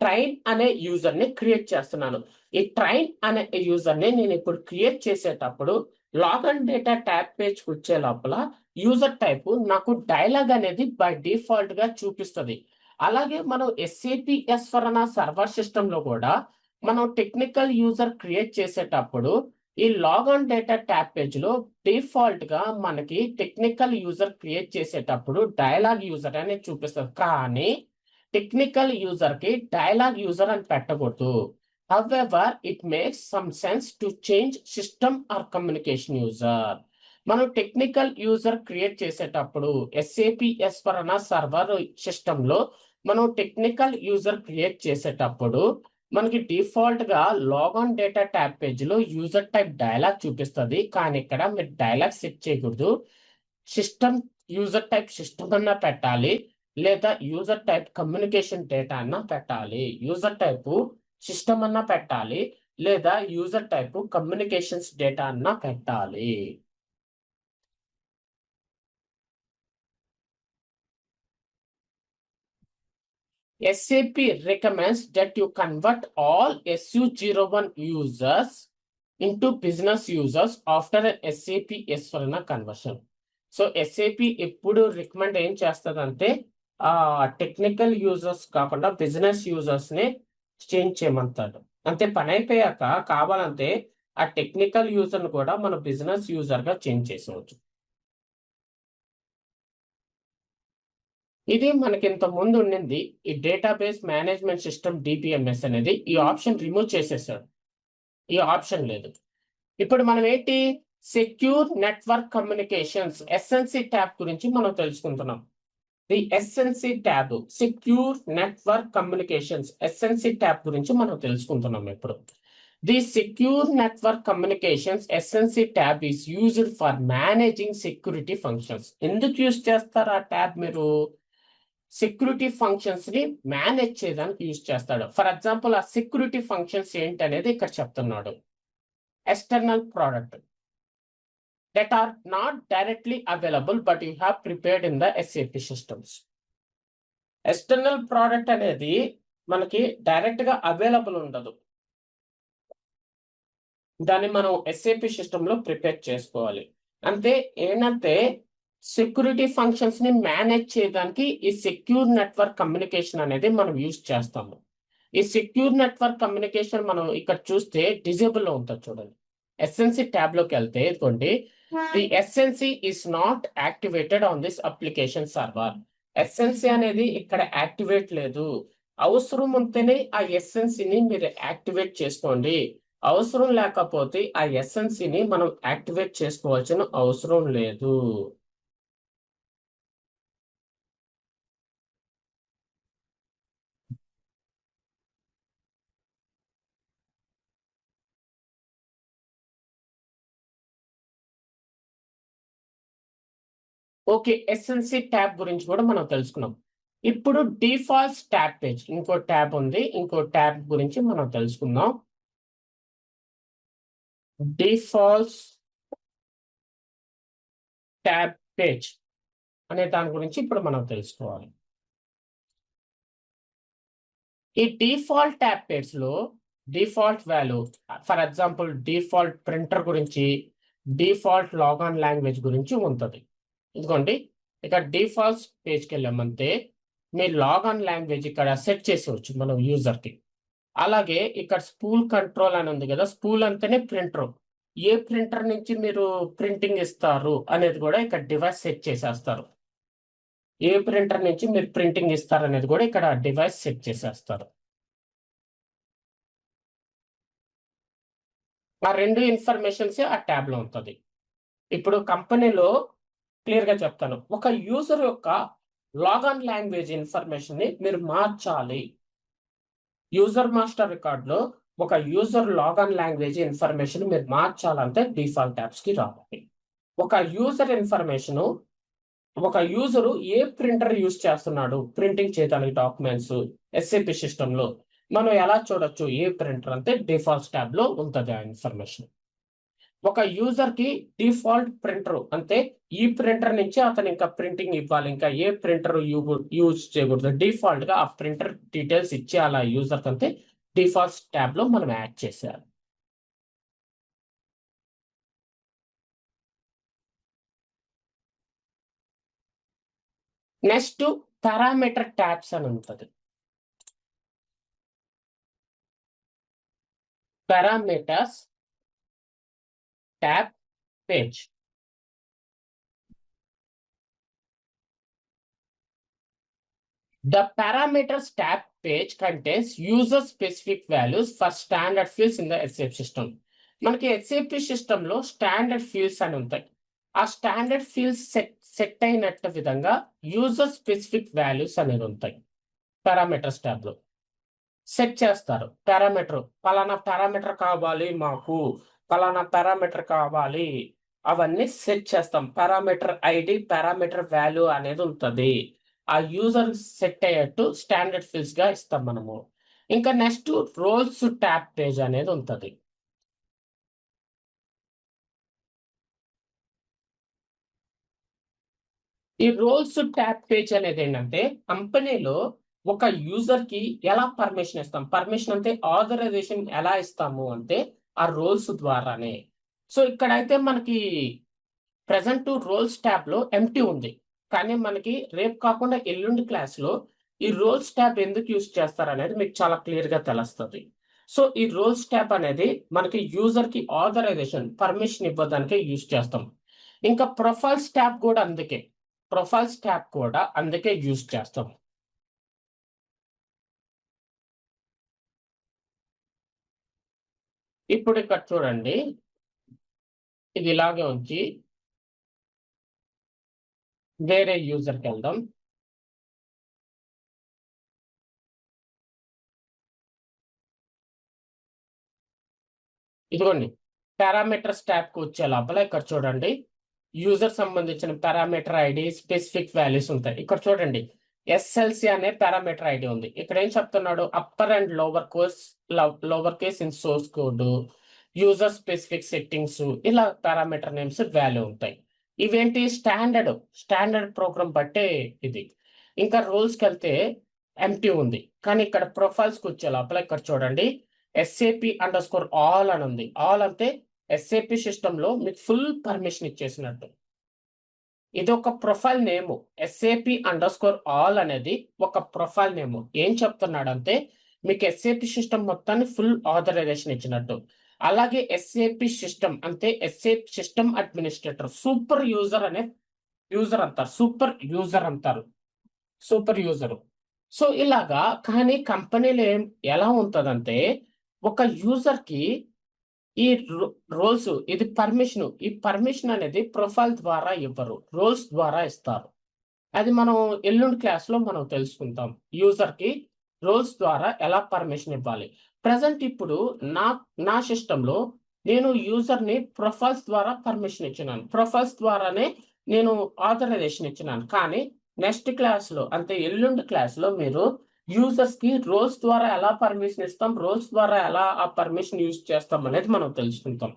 ట్రైన్ అనే యూజర్ ని క్రియేట్ చేస్తున్నాను. ఈ ట్రైన్ అనే యూజర్ ని నేను ఇప్పుడు క్రియేట్ చేసేటప్పుడు లాగన్ డేటా ట్యాబ్ పేజ్ వచ్చే లోపల యూజర్ టైప్ నాకు డైలాగ్ అనేది బై డిఫాల్ట్ గా చూపిస్తుంది. అలాగే మనం ఎస్ఏపి ఎస్ఫర్నా సర్వర్ సిస్టంలో కూడా మనం టెక్నికల్ యూజర్ క్రియేట్ చేసేటప్పుడు ఈ లాగాన్ డేటా ట్యాబ్ పేజ్ లో డిఫాల్ట్ గా మనకి టెక్నికల్ యూజర్ క్రియేట్ చేసేటప్పుడు డైలాగ్ యూజర్ అనేది చూపిస్తుంది. కానీ టెక్నికల్ యూజర్ కి డైలాగ్ యూజర్ అని పెట్టకూడదు. However it makes some sense to change system are communication user. మనం టెక్నికల్ యూజర్ క్రియేట్ చేసేటప్పుడు ఎస్ఏపి ఎస్ఫర్నా సర్వర్ సిస్టంలో మనం టెక్నికల్ యూజర్ క్రియేట్ చేసేటప్పుడు మనకి డిఫాల్ట్ గా లాగాన్ డేటా ట్యాబ్ పేజ్ లో యూజర్ టైప్ డైలాగ్ చూపిస్తుంది. కానీ ఇక్కడ మీరు డైలాగ్ సెట్ చేయకూడదు. సిస్టమ్ యూజర్ టైప్ సిస్టమ్ అన్నా పెట్టాలి, లేదా యూజర్ టైప్ కమ్యూనికేషన్ డేటా అన్నా పెట్టాలి. యూజర్ టైప్ సిస్టమ్ అన్నా పెట్టాలి, లేదా యూజర్ టైప్ కమ్యూనికేషన్స్ డేటా అన్నా పెట్టాలి. SAP recommends that you convert all SU01 users into business users after an SAP S4HANA conversion. So SAP ఎప్పుడు రికమెండ్ ఏం చేస్తుందంటే టెక్నికల్ యూజర్స్ కాకుండా బిజినెస్ యూజర్స్ ని చేంజ్ చేయమంటాడు. అంతే పని అయిపోయాక కావాలంటే ఆ టెక్నికల్ యూజర్ ని కూడా మన బిజినెస్ యూజర్ గా చేంజ్ చేసేవచ్చు. ఇది మనకి ఇంత ముందు ఉండింది ఈ డేటాబేస్ మేనేజ్మెంట్ సిస్టమ్ డిపిఎంఎస్ అనేది. ఈ ఆప్షన్ రిమూవ్ చేసేసాడు. ఈ ఆప్షన్ లేదు. ఇప్పుడు మనం ఏంటి secure network communications SNC tab గురించి మనం తెలుసుకుంటున్నాం. The SNC tab secure network communications SNC tab గురించి మనం తెలుసుకుంటున్నాం ఇప్పుడు. The secure network communications SNC tab is used for managing security functions. ఎందుకు యూజ్ చేస్తారు ఆ ట్యాబ్? మీరు సెక్యూరిటీ ఫంక్షన్స్ ని మేనేజ్ చేయడానికి యూజ్ చేస్తాడు. ఫర్ ఎగ్జాంపుల్ ఆ సెక్యూరిటీ ఫంక్షన్స్ ఏంటి అనేది ఇక్కడ చెప్తున్నాడు. External product that are not directly available but you have prepared in the SAP systems. External product అనేది మనకి డైరెక్ట్ గా అవైలబుల్ ఉండదు. దాన్ని మనం ఎస్ఏపి సిస్టమ్ లో ప్రిపేర్ చేసుకోవాలి. అంటే ఏంటంటే సెక్యూరిటీ ఫంక్షన్స్ ని మేనేజ్ చేయడానికి ఈ సెక్యూర్ నెట్వర్క్ కమ్యూనికేషన్ అనేది మనం యూజ్ చేస్తాము. ఈ సెక్యూర్ నెట్వర్క్ కమ్యూనికేషన్ మనం ఇక్కడ చూస్తే డిజేబుల్ లో ఉంటుంది చూడండి. ఎస్ఎన్సి ట్యాబ్ లోకి వెళ్తే ఇదిగోండి, the SNC is not activated on this application server. SNC అనేది ఇక్కడ యాక్టివేట్ లేదు. అవసరం ఉంటేనే ఆ ఎస్ఎన్సిని మీరు యాక్టివేట్ చేసుకోండి. అవసరం లేకపోతే ఆ ఎస్ఎన్సిని మనం యాక్టివేట్ చేసుకోవాల్సిన అవసరం లేదు. ఓకే, ఎస్ఎన్సి ట్యాబ్ గురించి కూడా మనం తెలుసుకున్నాం. ఇప్పుడు డిఫాల్ట్స్ ట్యాబ్ పేజ్ ఇంకో ట్యాబ్ ఉంది. ఇంకో ట్యాబ్ గురించి మనం తెలుసుకుందాం. డిఫాల్ట్స్ ట్యాబ్ పేజ్ అనే దాని గురించి ఇప్పుడు మనం తెలుసుకోవాలి. ఈ డిఫాల్ట్ ట్యాబ్ పేజ్ లో default value, for example default printer గురించి, డిఫాల్ట్ లాగాన్ లాంగ్వేజ్ గురించి ఉంటుంది. ఇదిగోండి, ఇక్కడ డిఫాల్ట్ పేజ్కి వెళ్ళామంటే మీ లాగాన్ లాంగ్వేజ్ ఇక్కడ సెట్ చేసేవచ్చు మనం యూజర్కి. అలాగే ఇక్కడ స్పూల్ కంట్రోల్ అని ఉంది కదా, స్పూల్ అంటేనే ప్రింటర్. ఏ ప్రింటర్ నుంచి మీరు ప్రింటింగ్ ఇస్తారు అనేది కూడా ఇక్కడ డివైస్ సెట్ చేసేస్తారు. ఏ ప్రింటర్ నుంచి మీరు ప్రింటింగ్ ఇస్తారు అనేది కూడా ఇక్కడ డివైస్ సెట్ చేసేస్తారు. ఆ రెండు ఇన్ఫర్మేషన్స్ ఆ ట్యాబ్ లో ఉంటుంది. ఇప్పుడు కంపెనీలో క్లియర్ గా చెప్తాను, ఒక యూజర్ యొక్క లాగాన్ లాంగ్వేజ్ ఇన్ఫర్మేషన్ ని మీరు మార్చాలి. యూజర్ మాస్టర్ రికార్డ్ లో ఒక యూజర్ లాగాన్ లాంగ్వేజ్ ఇన్ఫర్మేషన్ మీరు మార్చాలంటే డిఫాల్ట్ ట్యాబ్స్ కి రావాలి. ఒక యూజర్ ఇన్ఫర్మేషన్, ఒక యూజరు ఏ ప్రింటర్ యూజ్ చేస్తున్నాడు ప్రింటింగ్ చేయడానికి డాక్యుమెంట్స్ ఎస్ఏపి సిస్టమ్ లో మనం ఎలా చూడొచ్చు? ఏ ప్రింటర్ అంటే డిఫాల్ట్ ట్యాబ్ లో ఉంటుంది ఆ ఇన్ఫర్మేషన్. ఒక యూజర్ కి డిఫాల్ట్ ప్రింటర్ అంటే ఈ ప్రింటర్ నుంచి అతను ఇంకా ప్రింటింగ్ ఇవ్వాలి, ఇంకా ఏ ప్రింటర్ యూజ్ చేయకూడదు, డిఫాల్ట్ గా ఆ ప్రింటర్ డీటెయిల్స్ ఇచ్చేయాలి ఆ యూజర్ అంటే డిఫాల్ట్ ట్యాబ్ లో మనం యాడ్ చేసేయాలి. నెక్స్ట్ పారామీటర్ ట్యాబ్స్ అని ఉంటుంది. Parameters tab page. The parameters tab page contains user-specific values for standard fields in the SAP system. మనకి SAP సిస్టమ్ లో స్టాండర్డ్ ఫీల్డ్స్ అని ఉంటాయి. ఆ స్టాండర్డ్ ఫీల్డ్స్ సెట్ అయినట్టు విధంగా యూజర్ స్పెసిఫిక్ వాల్యూస్ అనేది ఉంటాయి. పారామీటర్స్ ట్యాబ్ లో సెట్ చేస్తారు. పారామీటర్, పలానా పారామీటర్ కావాలి మాకు, పలానా పారామీటర్ కావాలి, అవన్నీ సెట్ చేస్తాం. పారామీటర్ ఐడి, పారామీటర్ వాల్యూ అనేది ఉంటుంది. ఆ యూజర్ సెట్ అయ్యేట్టు స్టాండర్డ్ ఫీల్డ్స్ గా ఇస్తాం మనము. ఇంకా నెక్స్ట్ రోల్స్ ట్యాబ్ పేజ్ అనేది ఉంటుంది. ఈ రోల్స్ ట్యాబ్ పేజ్ అనేది ఏంటంటే కంపెనీలో ఒక యూజర్ కి ఎలా పర్మిషన్ ఇస్తాం, పర్మిషన్ అంటే ఆథరైజేషన్ ఎలా ఇస్తాము అంటే ఆ రోల్స్ ద్వారానే. సో ఇక్కడైతే మనకి ప్రెసెంట్ రోల్స్ ట్యాబ్ లో ఎంటీ ఉంది, కానీ మనకి రేపు కాకుండా ఎల్లుండి క్లాస్ లో ఈ రోల్స్ ట్యాబ్ ఎందుకు యూజ్ చేస్తారు అనేది మీకు చాలా క్లియర్ గా తెలుస్తుంది. సో ఈ రోల్స్ ట్యాబ్ అనేది మనకి యూజర్ కి ఆథరైజేషన్ పర్మిషన్ ఇవ్వడానికి యూజ్ చేస్తాం. ఇంకా ప్రొఫైల్స్ ట్యాబ్ కూడా అందుకే, ప్రొఫైల్స్ ట్యాబ్ కూడా అందుకే యూజ్ చేస్తాం. ఇప్పుడు ఇక్కడ చూడండి, ఇది ఇలాగే ఉంచి వేరే యూజర్కి వెళ్దాం. ఇదిగోండి, పారామీటర్స్ ట్యాబ్ కు వచ్చే లోపల ఇక్కడ చూడండి యూజర్ సంబంధించిన పారామీటర్ ఐడి, స్పెసిఫిక్ వాల్యూస్ ఉంటాయి. ఇక్కడ చూడండి ఎస్ఎల్సి అనే పారామీటర్ ఐడి ఉంది. ఇక్కడ ఏం చెప్తున్నాడు? Upper and lower case in source code, user specific settings, ఇలా పారామీటర్ నేమ్స్ వాల్యూ ఉంటాయి. ఇవేంటి? స్టాండర్డ్ ప్రోగ్రామ్ బట్టే ఇది. ఇంకా రోల్స్కి వెళ్తే ఎంటీ ఉంది, కానీ ఇక్కడ ప్రొఫైల్స్కి వచ్చే లోపల ఇక్కడ చూడండి SAP_all అని ఉంది. ఆల్ అంటే SAP సిస్టమ్ లో మీకు ఫుల్ పర్మిషన్ ఇచ్చేసినట్టు. ఇది ఒక ప్రొఫైల్ నేమ్. SAP_all అనేది ఒక ప్రొఫైల్ నేమ్. ఏం చెప్తున్నాడంటే మీకు SAP సిస్టమ్ మొత్తాన్ని ఫుల్ ఆథరైజేషన్ ఇచ్చినట్టు. అలాగే SAP సిస్టమ్ అంటే SAP system administrator, super user అనే యూజర్ అంటారు, సూపర్ యూజర్ అంటారు, సూపర్ యూజర్. సో ఇలాగా, కానీ కంపెనీలో ఎలా ఉంటుందంటే ఒక యూజర్ కి ఈ రోల్స్, ఇది పర్మిషన్, ఈ పర్మిషన్ అనేది ప్రొఫైల్ ద్వారా ఇవ్వరు, రోల్స్ ద్వారా ఇస్తారు. అది మనం ఎల్లుండి క్లాస్ లో మనం తెలుసుకుంటాం యూజర్ కి రోల్స్ ద్వారా ఎలా పర్మిషన్ ఇవ్వాలి. ప్రజెంట్ ఇప్పుడు నా నా సిస్టమ్ లో నేను యూజర్ ని ప్రొఫైల్స్ ద్వారా పర్మిషన్ ఇచ్చినాను, ప్రొఫైల్స్ ద్వారానే నేను ఆథరైజేషన్ ఇచ్చినాను. కానీ నెక్స్ట్ క్లాస్ లో అంటే ఎల్లుండి క్లాస్ లో మీరు యూజర్స్ కి రోల్స్ ద్వారా ఎలా పర్మిషన్ ఇస్తాం, రోల్స్ ద్వారా ఎలా ఆ పర్మిషన్ యూజ్ చేస్తాం అనేది మనం తెలుసుకుంటాం.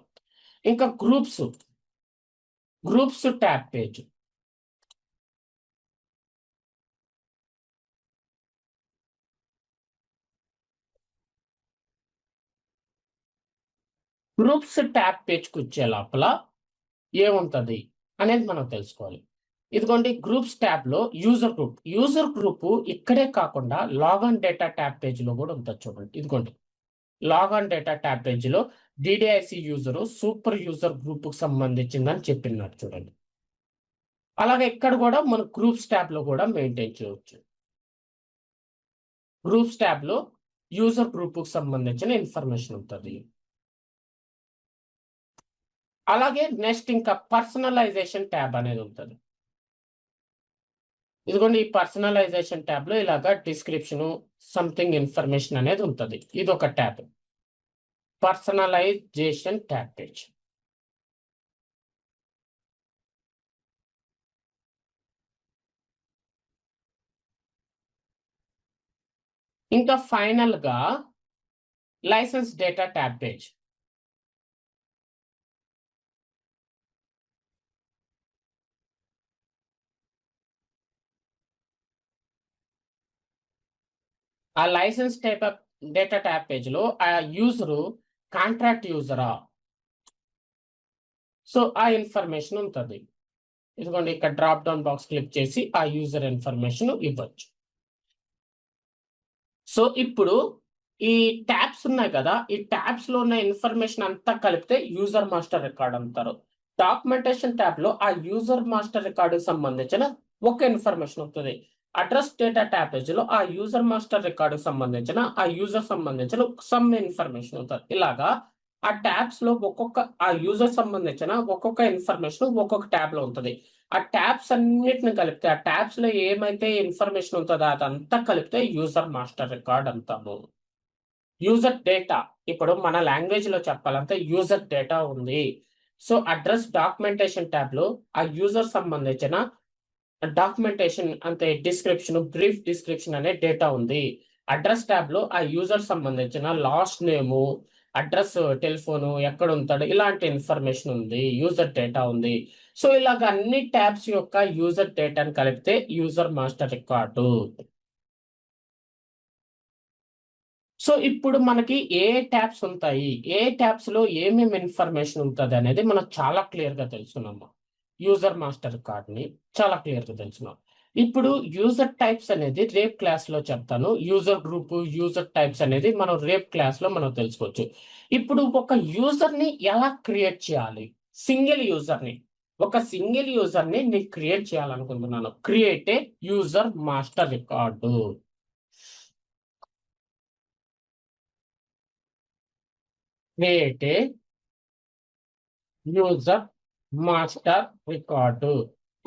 ఇంకా groups tab page. Groups tab పేజ్కి వచ్చే లోపల ఏముంటది అనేది మనం తెలుసుకోవాలి. ఇదిగోండి గ్రూప్స్ ట్యాబ్ లో యూజర్ గ్రూప్ ఇక్కడే కాకుండా log on data tab page లో కూడా ఉంటుంది చూడండి. ఇదిగోండి log on data tab page లో DDIC user super user group కు సంబంధించిందని చెప్పినారు చూడండి. అలాగే ఇక్కడ కూడా మన గ్రూప్స్ ట్యాబ్ లో కూడా మెయింటైన్ చేయవచ్చు. గ్రూప్స్ ట్యాబ్ లో యూజర్ గ్రూప్ కు సంబంధించిన ఇన్ఫర్మేషన్ ఉంటుంది. అలాగే నెక్స్ట్ ఇంకా పర్సనలైజేషన్ ట్యాబ్ అనేది ఉంటుంది. ఇదిగోండి ఈ పర్సనలైజేషన్ ట్యాబ్ లో ఇలాగా డిస్క్రిప్షన్ సంథింగ్ ఇన్ఫర్మేషన్ అనేది ఉంటుంది. ఇది ఒక ట్యాబ్, పర్సనలైజేషన్ ట్యాబ్ పేజ్. ఇంకా ఫైనల్ గా లైసెన్స్ డేటా ట్యాబ్ పేజ్. ఆ లైసెన్స్ డేటా ట్యాబ్ పేజ్ లో ఆ యూజరు కాంట్రాక్ట్ యూజరా, సో ఆ ఇన్ఫర్మేషన్ ఉంటుంది. ఇదిగోండి ఇక్కడ డ్రాప్ డౌన్ బాక్స్ క్లిక్ చేసి ఆ యూజర్ ఇన్ఫర్మేషన్ ఇవ్వచ్చు. సో ఇప్పుడు ఈ ట్యాబ్స్ ఉన్నాయి కదా, ఈ ట్యాబ్స్ లో ఉన్న ఇన్ఫర్మేషన్ అంతా కలిపితే యూజర్ మాస్టర్ రికార్డ్ అంటారు. డాక్యుమెంటేషన్ ట్యాబ్ లో ఆ యూజర్ మాస్టర్ రికార్డు సంబంధించిన ఒక ఇన్ఫర్మేషన్ వస్తుంది. అడ్రస్ డేటా ట్యాబ్ పేజ్ లో ఆ యూజర్ మాస్టర్ రికార్డు సంబంధించిన ఆ యూజర్ సంబంధించిన సమ్ ఇన్ఫర్మేషన్ ఉంటుంది. ఇలాగా ఆ ట్యాబ్స్ లో ఆ యూజర్ సంబంధించిన ఒక్కొక్క ఇన్ఫర్మేషన్ ఒక్కొక్క ట్యాబ్ లో ఉంటుంది. ఆ ట్యాబ్స్ అన్నిటిని కలిపితే ఆ ట్యాబ్స్ లో ఏమైతే ఇన్ఫర్మేషన్ ఉంటుందో అదంతా కలిపితే యూజర్ మాస్టర్ రికార్డ్ అంటాము. యూజర్ డేటా ఇప్పుడు మన లాంగ్వేజ్ లో చెప్పాలంటే యూజర్ డేటా ఉంది. సో అడ్రస్ డాక్యుమెంటేషన్ ట్యాబ్ లో ఆ యూజర్ సంబంధించిన డాక్యుమెంటేషన్ అంటే డిస్క్రిప్షన్, బ్రీఫ్ డిస్క్రిప్షన్ అనే డేటా ఉంది. అడ్రస్ ట్యాబ్ లో ఆ యూజర్ సంబంధించిన లాస్ట్ నేము, అడ్రస్, టెలిఫోను, ఎక్కడ ఉంటాడు, ఇలాంటి ఇన్ఫర్మేషన్ ఉంది. యూజర్ డేటా ఉంది. సో ఇలాగ అన్ని ట్యాబ్స్ యొక్క యూజర్ డేటాను కలిపితే యూజర్ మాస్టర్ రికార్డు. సో ఇప్పుడు మనకి ఏ ట్యాబ్స్ ఉంటాయి, ఏ ట్యాబ్స్ లో ఏమేమి ఇన్ఫర్మేషన్ ఉంటుంది అనేది మనం చాలా క్లియర్ గా తెలుసుకున్నాము. యూజర్ మాస్టర్ రికార్డ్ ని చాలా క్లియర్ గా తెలుసుకున్నాం. ఇప్పుడు యూజర్ టైప్స్ అనేది రేపు క్లాస్ లో చెప్తాను. యూజర్ గ్రూప్, యూజర్ టైప్స్ అనేది మనం రేపు క్లాస్ లో మనం తెలుసుకోవచ్చు. ఇప్పుడు ఒక యూజర్ ని ఎలా క్రియేట్ చేయాలి, ఒక సింగిల్ యూజర్ ని నేను క్రియేట్ చేయాలనుకుంటున్నాను. Create a user master record. Create a user master record.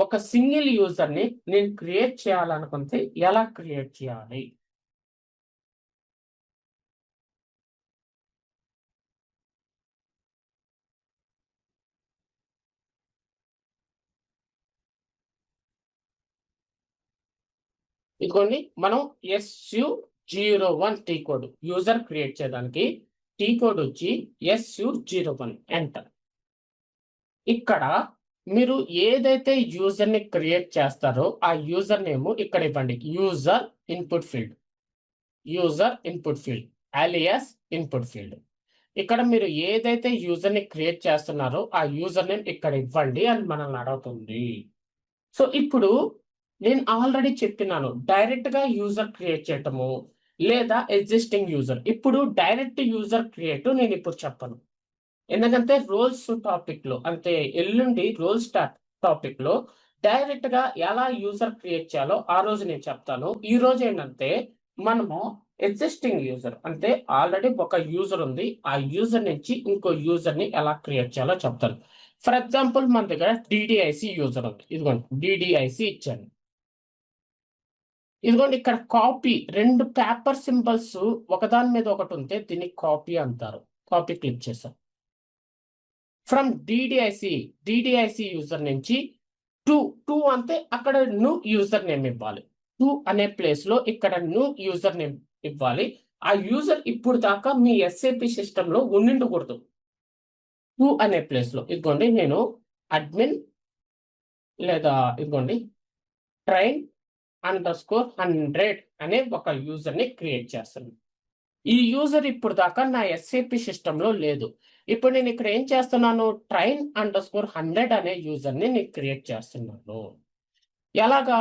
ఒక సింగిల్ యూజర్ ని నేను క్రియేట్ చేయాలనుకుంటే ఎలా క్రియేట్ చేయాలి? ఇదిగోండి మనం SU01 T code user create చేయడానికి టీ కోడ్ వచ్చి SU01 ఎంటర్. ఇక్కడ మీరు ఏదైతే యూజర్ ని క్రియేట్ చేస్తారో ఆ యూజర్ నేమ్ ఇక్కడ ఇవ్వండి. User input field alias input field. ఇక్కడ మీరు ఏదైతే యూజర్ ని క్రియేట్ చేస్తున్నారో ఆ యూజర్ నేమ్ ఇక్కడ ఇవ్వండి అని మనల్ని అడుగుతుంది. సో ఇప్పుడు నేను ఆల్రెడీ చెప్పినాను, డైరెక్ట్ గా యూజర్ క్రియేట్ చేయటము లేదా ఎగ్జిస్టింగ్ యూజర్. ఇప్పుడు డైరెక్ట్ యూజర్ క్రియేట్ నేను ఇప్పుడు చెప్పను, ఎందుకంటే రోల్స్ టాపిక్ లో అంటే ఎల్లుండి రోల్స్ టాపిక్ లో డైరెక్ట్ గా ఎలా యూజర్ క్రియేట్ చేయాలో ఆ రోజు నేను చెప్తాను. ఈ రోజు ఏంటంటే మనము ఎగ్జిస్టింగ్ యూజర్ అంటే ఆల్రెడీ ఒక యూజర్ ఉంది, ఆ యూజర్ నుంచి ఇంకో యూజర్ ని ఎలా క్రియేట్ చేయాలో చెప్తాను. ఫర్ ఎగ్జాంపుల్ మన దగ్గర డిడిఐసి యూజర్ ఉంది. ఇదిగోండి డిడిఐసి ఇచ్చాను. ఇదిగోండి ఇక్కడ కాపీ, రెండు పేపర్ సింబల్స్ ఒకదాని మీద ఒకటి ఉంటే దీన్ని కాపీ అంటారు. కాపీ క్లిక్ చేశాం. ఫ్రమ్ డిడిఐసి యూజర్ నుంచి టూ అంటే అక్కడ న్యూ యూజర్ నేమ్ ఇవ్వాలి. టూ అనే ప్లేస్ లో ఇక్కడ న్యూ యూజర్ నేమ్ ఇవ్వాలి. ఆ యూజర్ ఇప్పుడు దాకా మీ ఎస్ఏపి సిస్టమ్ లో ఉండిండకూడదు. టూ అనే ప్లేస్ లో ఇదిగోండి నేను అడ్మిన్ లేదా ఇదిగోండి ట్రైన్ _100 అనే ఒక యూజర్ ని క్రియేట్ చేస్తాను. ఈ యూజర్ ఇప్పుడు దాకా నా ఎస్ఏపి సిస్టమ్ లో లేదు. ఇప్పుడు నేను ఇక్కడ ఏం చేస్తున్నాను, train_100 అనే యూజర్ ని నేను క్రియేట్ చేస్తున్నాను. ఎలాగా,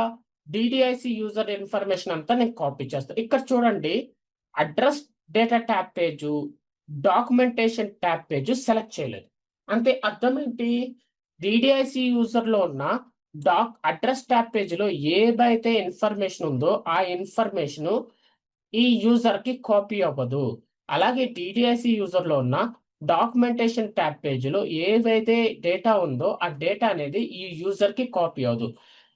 డిడిఐసి యూజర్ ఇన్ఫర్మేషన్ అంతా నేను కాపీ చేస్తాను. ఇక్కడ చూడండి, address data tab page, documentation tab page select చేయలేదు. అంటే అర్థం ఏంటి, డిడిఐసి యూజర్లో ఉన్న అడ్రస్ ట్యాబ్ పేజీలో ఏదైతే ఇన్ఫర్మేషన్ ఉందో ఆ ఇన్ఫర్మేషన్ ఈ యూజర్ కి కాపీ అవ్వదు. అలాగే డిడిఐసి యూజర్లో ఉన్న డాక్యుమెంటేషన్ ట్యాబ్ పేజీలో ఏదైతే డేటా ఉందో ఆ డేటా అనేది ఈ యూజర్ కి కాపీ అవ్వదు.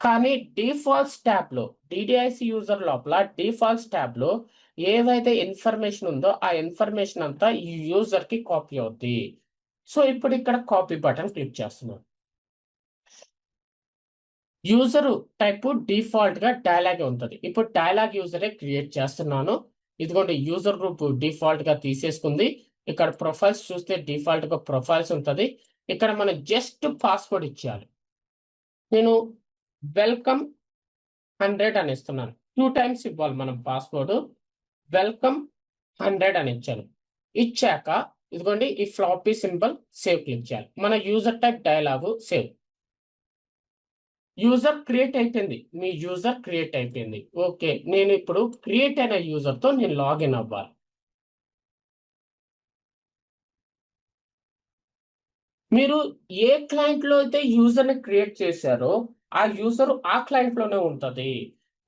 కానీ డిఫాల్ట్స్ ట్యాబ్ లో, డిడిఐసి యూజర్ లోపల డిఫాల్ట్స్ ట్యాబ్ లో ఏవైతే ఇన్ఫర్మేషన్ ఉందో ఆ ఇన్ఫర్మేషన్ అంతా ఈ యూజర్ కి కాపీ అవుద్ది. సో ఇప్పుడు ఇక్కడ కాపీ బటన్ క్లిక్ చేస్తున్నాను. యూజర్ టైప్ డిఫాల్ట్ గా డైలాగ్ ఉంటుంది. ఇప్పుడు డైలాగ్ యూజరే క్రియేట్ చేస్తున్నాను. ఇదిగోండి, యూజర్ గ్రూప్ డిఫాల్ట్ గా తీసేసుకుంది. ఇక్కడ ప్రొఫైల్స్ చూస్తే డిఫాల్ట్ గా ప్రొఫైల్స్ ఉంటుంది. ఇక్కడ మనం జస్ట్ పాస్వర్డ్ ఇచ్చేయాలి. నేను వెల్కమ్ 100 అని ఇస్తున్నాను. 2 టైమ్స్ ఇవ్వాలి మనం పాస్వర్డ్. వెల్కమ్ 100 అని ఇచ్చాను. ఇచ్చాక ఇదిగోండి, ఈ ఫ్లాపీ సింబల్ సేవ్ క్లిక్ చేయాలి. మన user type dialogue save. User create అయిపోయింది. మీ యూజర్ క్రియేట్ అయిపోయింది. ఓకే, నేను ఇప్పుడు క్రియేట్ అయిన యూజర్ తో నేను లాగిన్ అవ్వాలి. మీరు ఏ క్లయింట్ లో అయితే యూజర్ ని క్రియేట్ చేశారో ఆ యూజర్ ఆ క్లయింట్ లోనే ఉంటది.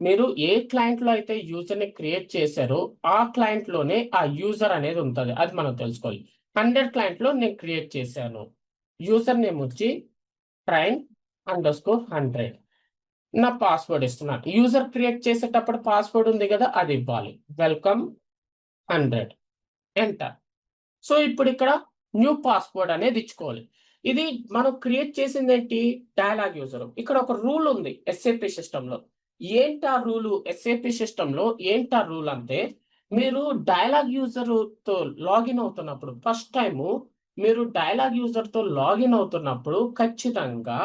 మీరు ఏ క్లయింట్ లో అయితే యూజర్ ని క్రియేట్ చేశారో ఆ క్లయింట్ లోనే ఆ యూజర్ అనేది ఉంటది. అది మనం తెలుసుకోవాలి. 100 క్లయింట్ లో నేను క్రియేట్ చేశాను. యూజర్ నేమ్ వచ్చి train_100. నా పాస్వర్డ్ ఇస్తున్నాను. యూజర్ క్రియేట్ చేసేటప్పుడు పాస్వర్డ్ ఉంది కదా, అది ఇవ్వాలి. Welcome 100 enter. సో ఇప్పుడు ఇక్కడ న్యూ పాస్వర్డ్ అనేది ఇచ్చుకోవాలి. ఇది మనం క్రియేట్ చేసింది ఏంటి, డైలాగ్ యూజర్. ఇక్కడ ఒక రూల్ ఉంది ఎస్ఏపి సిస్టంలో. ఏంటా రూలు, ఎస్ఏపి సిస్టంలో ఏంటా రూల్ అంటే, మీరు డైలాగ్ యూజర్ తో లాగిన్ అవుతున్నప్పుడు ఫస్ట్ టైము మీరు డైలాగ్ యూజర్ తో లాగిన్ అవుతున్నప్పుడు ఖచ్చితంగా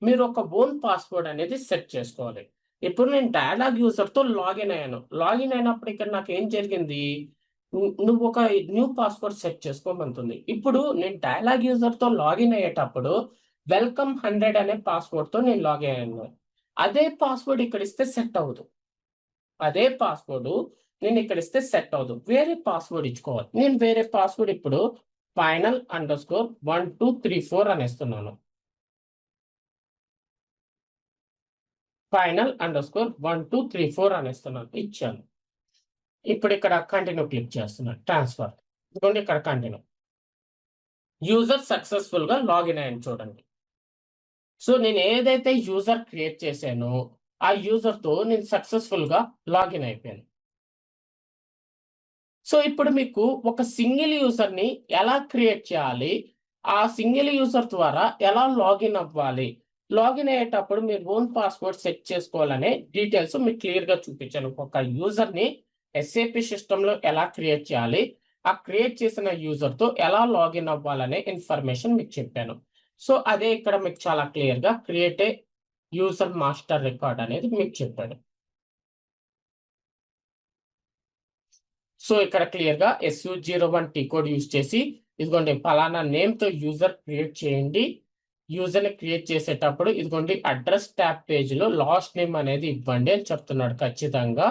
మీరు ఒక ఓన్ పాస్వర్డ్ అనేది సెట్ చేసుకోవాలి. ఇప్పుడు నేను డైలాగ్ యూజర్ తో లాగిన్ అయ్యాను. లాగిన్ అయినప్పుడు ఇక్కడ నాకు ఏం జరిగింది, నువ్వు ఒక న్యూ పాస్వర్డ్ సెట్ చేసుకోమంటుంది. ఇప్పుడు నేను డైలాగ్ యూజర్ తో లాగిన్ అయ్యేటప్పుడు వెల్కమ్ 100 అనే పాస్వర్డ్ తో నేను లాగిన్ అయ్యాను. అదే పాస్వర్డ్ ఇక్కడ ఇస్తే సెట్ అవ్వదు. అదే పాస్వర్డ్ నేను ఇక్కడ ఇస్తే సెట్ అవ్వదు. వేరే పాస్వర్డ్ ఇచ్చుకోవాలి. నేను వేరే పాస్వర్డ్ ఇప్పుడు final_1234 అని ఇస్తున్నాను. final_1234 అని ఇస్తున్నాను. ఇచ్చాను. ఇప్పుడు ఇక్కడ కంటిన్యూ క్లిక్ చేస్తున్నాను. ట్రాన్స్ఫర్. ఇదిగోండి, ఇక్కడ కంటిన్యూ. యూజర్ సక్సెస్ఫుల్ గా లాగిన్ అయ్యాను చూడండి. సో నేను ఏదైతే యూజర్ క్రియేట్ చేశానో ఆ యూజర్ తో నేను సక్సెస్ఫుల్ గా లాగిన్ అయిపోయాను. సో ఇప్పుడు మీకు ఒక సింగిల్ యూజర్ ని ఎలా క్రియేట్ చేయాలి, ఆ సింగిల్ యూజర్ ద్వారా ఎలా లాగిన్ అవ్వాలి, లాగిన్ అయ్యేటప్పుడు మీరు ఓన్ పాస్వర్డ్ సెట్ చేసుకోవాలనే డీటెయిల్స్ మీకు క్లియర్ గా చూపించాను. ఒక యూజర్ ని ఎస్ఏపి సిస్టమ్ లో ఎలా క్రియేట్ చేయాలి, ఆ క్రియేట్ చేసిన యూజర్ తో ఎలా లాగిన్ అవ్వాలనే ఇన్ఫర్మేషన్ మీకు చెప్పాను. సో అదే ఇక్కడ మీకు చాలా క్లియర్ గా create a user master record అనేది మీకు చెప్పాడు. సో ఇక్కడ క్లియర్ గా SU01 టీ కోడ్ యూజ్ చేసి ఇదిగోండి పలానా నేమ్ తో యూజర్ క్రియేట్ చేయండి. యూజర్ ని క్రియేట్ చేసేటప్పుడు ఇదిగోండి అడ్రస్ ట్యాబ్ పేజ్ లో లాస్ట్ నేమ్ అనేది ఇవ్వండి అని చెప్తున్నాడు ఖచ్చితంగా.